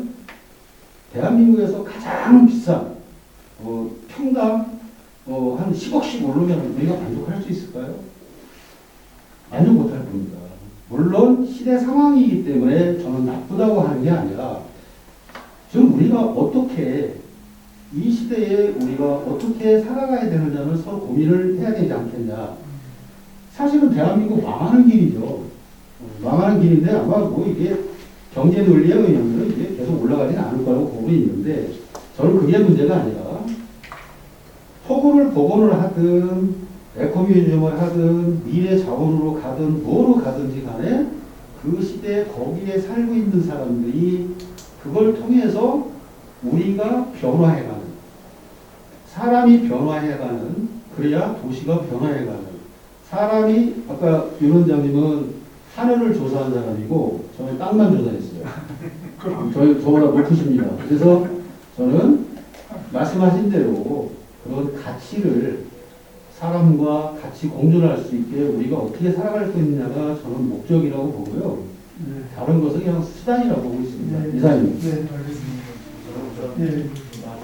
대한민국에서 가장 비싼 평당 한 10억씩 오르면 우리가 만족할 수 있을까요? 만족 못할 겁니다. 물론 시대 상황이기 때문에 저는 나쁘다고 하는 게 아니라 지금 우리가 어떻게 이 시대에 우리가 어떻게 살아가야 되느냐를 서로 고민을 해야 되지 않겠냐. 사실은 대한민국 망하는 길이죠. 망하는 길인데 아마 뭐 이게 경제 논리에 의하면 이게 계속 올라가지는 않을 거라고 보고 있는데 저는 그게 문제가 아니라 토구를 복원을 하든 에코뮤지엄을 하든 미래 자원으로 가든 뭐로 가든지 간에 그 시대에 거기에 살고 있는 사람들이 그걸 통해서 우리가 변화해가는 사람이 변화해가는 그래야 도시가 변화해가는 사람이 아까 윤 원장님은 하늘을 조사한 사람이고 저는 땅만 조사했어요. 저보다 높으십니다. 그래서 저는 말씀하신 대로 그런 가치를 사람과 같이 공존할 수 있게 우리가 어떻게 살아갈 수 있느냐가 저는 목적이라고 보고요. 다른 것은 그냥 수단이라고 보고 있습니다. 이사님. 네, 알겠습니다.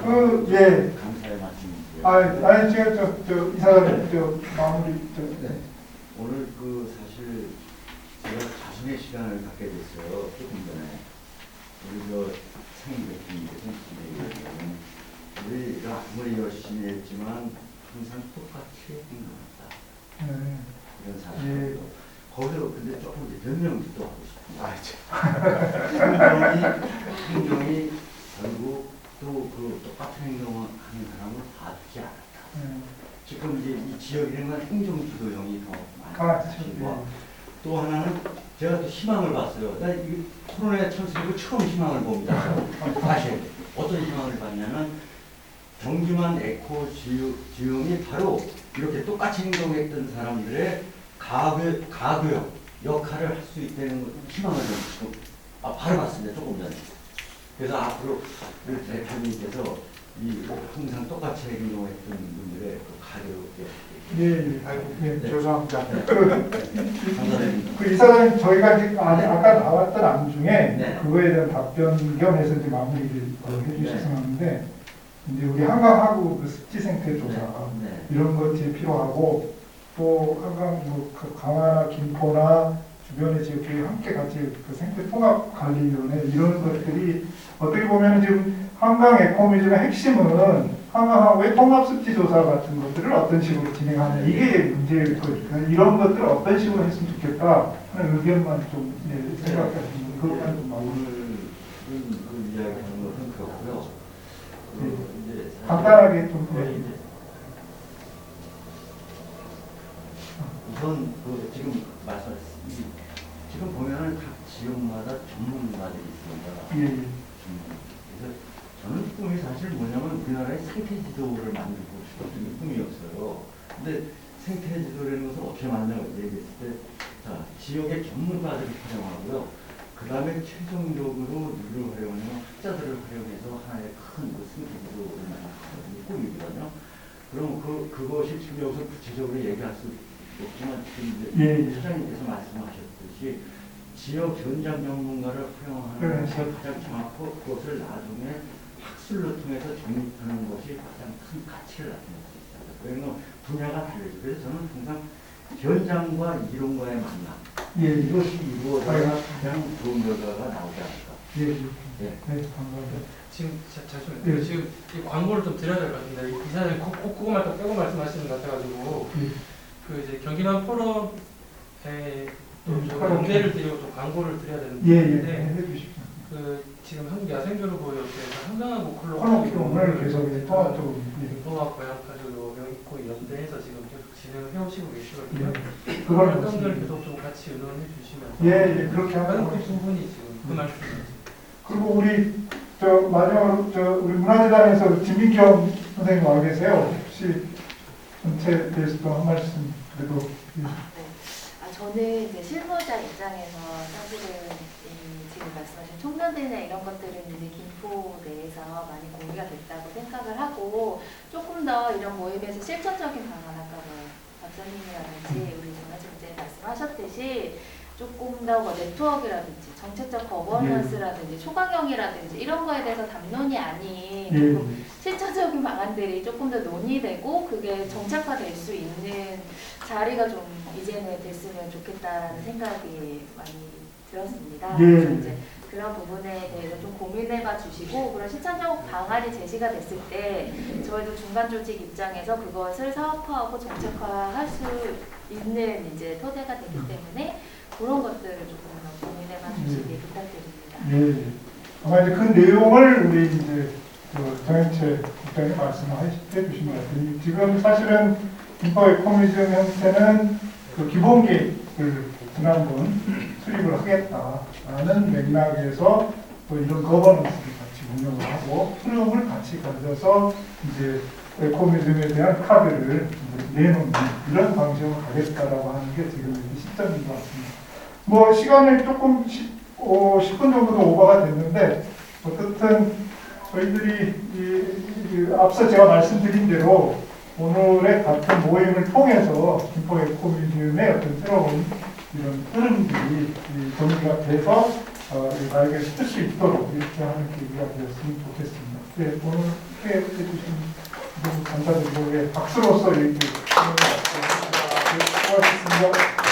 감사의 말씀이고요. 아니 제가 이사님 마무리 네. 오늘 사실 제가 자성의 시간을 갖게 됐어요. 조금 전에 우리 생일 대표님께서 우리가 아무리 열심히 했지만 항상 똑같이 행동한다. 이런 사실. 거기서 근데 조금 이제 변명도 또 하고 싶습니다. 행정이 결국 또 그 똑같은 행동을 하는 사람을 봐주지 않았다. 지금 이제 이 지역이라는 건 행정주도형이 더 많은 것이고 또 하나는 제가 또 희망을 봤어요. 나 이 코로나에 처음이고 처음 희망을 봅니다. 사실 어떤 희망을 봤냐면 경기만 에코 지형이 바로 이렇게 똑같이 행동했던 사람들의 가교 역할을 할 수 있다는 희망을 좀 바로 봤습니다. 조금 전에. 그래서 앞으로 우리 대표님께서 이 항상 똑같이 행동했던 분들의 그 가교 죄송합니다. 감사드립니다. 그 이사장님 저희가 지금 아까 나왔던 안 중에 그거에 대한 답변 겸해서 이제 마무리를 해주셔서 하는데 이제 우리 한강하구 그 습지 생태 조사 이런 것이 필요하고 또 한강 뭐 강화나 김포나 주변의 지역들이 함께 같이 그 생태 통합 관리위원회 이런 것들이 어떻게 보면 지금 한강 에코미즘의 핵심은 한강하고의 통합 습지 조사 같은 것들을 어떤 식으로 진행하냐 이게 문제일 거니까 이런 것들을 어떤 식으로 했으면 좋겠다 하는 의견만 좀 생각하시면 그것만 좀 마무리. 그 이야기하는 것은 그렇고요. 이제 간단하게 좀. 우선 그 지금 지금 보면은 각 지역마다 전문가들이 있습니다. 그래서 저는 꿈이 사실 뭐냐면 우리나라의 생태 지도를 만들고 싶었던 꿈이었어요. 근데 생태 지도라는 것을 어떻게 만드냐고 얘기했을 때, 자 지역의 전문가들을 활용하고요. 그 다음에 최종적으로 누구를 활용하냐면 학자들을 활용해서 하나의 큰 생태 지도를 만드는 꿈이거든요. 그럼 그것이 지금 여기서 구체적으로 얘기할 수 없지만 지금 소장님께서 말씀하셨듯이 지역 현장 전문가를 활용하는 것이 가장 정확하고 그것을 나중에 학술로 통해서 정립하는 것이 가장 큰 가치를 나타낼 수 있습니다. 그러면 분야가 달라요. 그래서 저는 항상 현장과 이론과의 만남 이것이 이루어져야 가장 좋은 결과가 나오지 않을까. 감사합니다. 지금 잠시만요. 지금 이 광고를 좀 드려야 될 것 같은데 이 기사님 그거만 또 빼고 말씀하시는 것 같아가지고 그 이제 경기만 포럼에 좀 안내를 드리고 좀 광고를 드려야 되는데 그 지금 한국 야생교류보호협회에서 한강하고 콜로키움을 계속 통합적으로 통합 고양파주로 영입고 연대해서 지금 계속 진행을 해오시고 계시거든요. 그걸 활동들 계속 좀 같이 의논해 주시면서 그렇게 하는 그 부분이 지금 그 말씀이죠. 그리고 우리 마지막으로 우리 문화재단에서 김민경 선생님 와 계세요. 혹시 전체에 대해서 또 한 말씀 그래도. 저는 이제 실무자 입장에서 사실은 지금 말씀하신 총련대나 이런 것들은 이제 김포 내에서 많이 공유가 됐다고 생각을 하고 조금 더 이런 모임에서 실천적인 방안 아까 뭐 박사님이라든지 우리 전화실장님 말씀하셨듯이 조금 더 뭐 네트워크라든지 정책적 거버넌스라든지 초강형이라든지 이런 거에 대해서 담론이 아닌 조금 실천적인 방안들이 조금 더 논의되고 그게 정착화될 수 있는 자리가 좀 이제는 됐으면 좋겠다라는 생각이 많이 들었습니다. 그래서 이제 그런 부분에 대해서 좀 고민해봐 주시고 그런 실천적 방안이 제시가 됐을 때 저희도 중간 조직 입장에서 그것을 사업화하고 정책화할 수 있는 이제 토대가 되기 때문에 그런 것들을 조금 더 고민해봐 주시기 부탁드립니다. 아마 이제 그 내용을 우리 이제 정현채 국장님 말씀해 주신 것 같아요. 지금 사실은 김포 에코미즘 형태는 그 기본 계획을 지난번 수립을 하겠다라는 맥락에서 또 이런 거버넌스를 같이 운영을 하고 흐름을 같이 가져서 이제 에코미즘에 대한 카드를 내놓는 이런 방식으로 가겠다라고 하는 게 지금 시점인 것 같습니다. 뭐 시간을 조금 10분 정도 오버가 됐는데 어쨌든 저희들이 앞서 제가 말씀드린 대로 오늘의 같은 모임을 통해서 김포 에코미즘의 어떤 새로운 이런 흐름들이 정리가 돼서 나에게 쓸 수 있도록 이렇게 하는 계기가 되었으면 좋겠습니다. 오늘 함께 해주신 분 감사드리고 박수로서 이렇게 수고하셨습니다.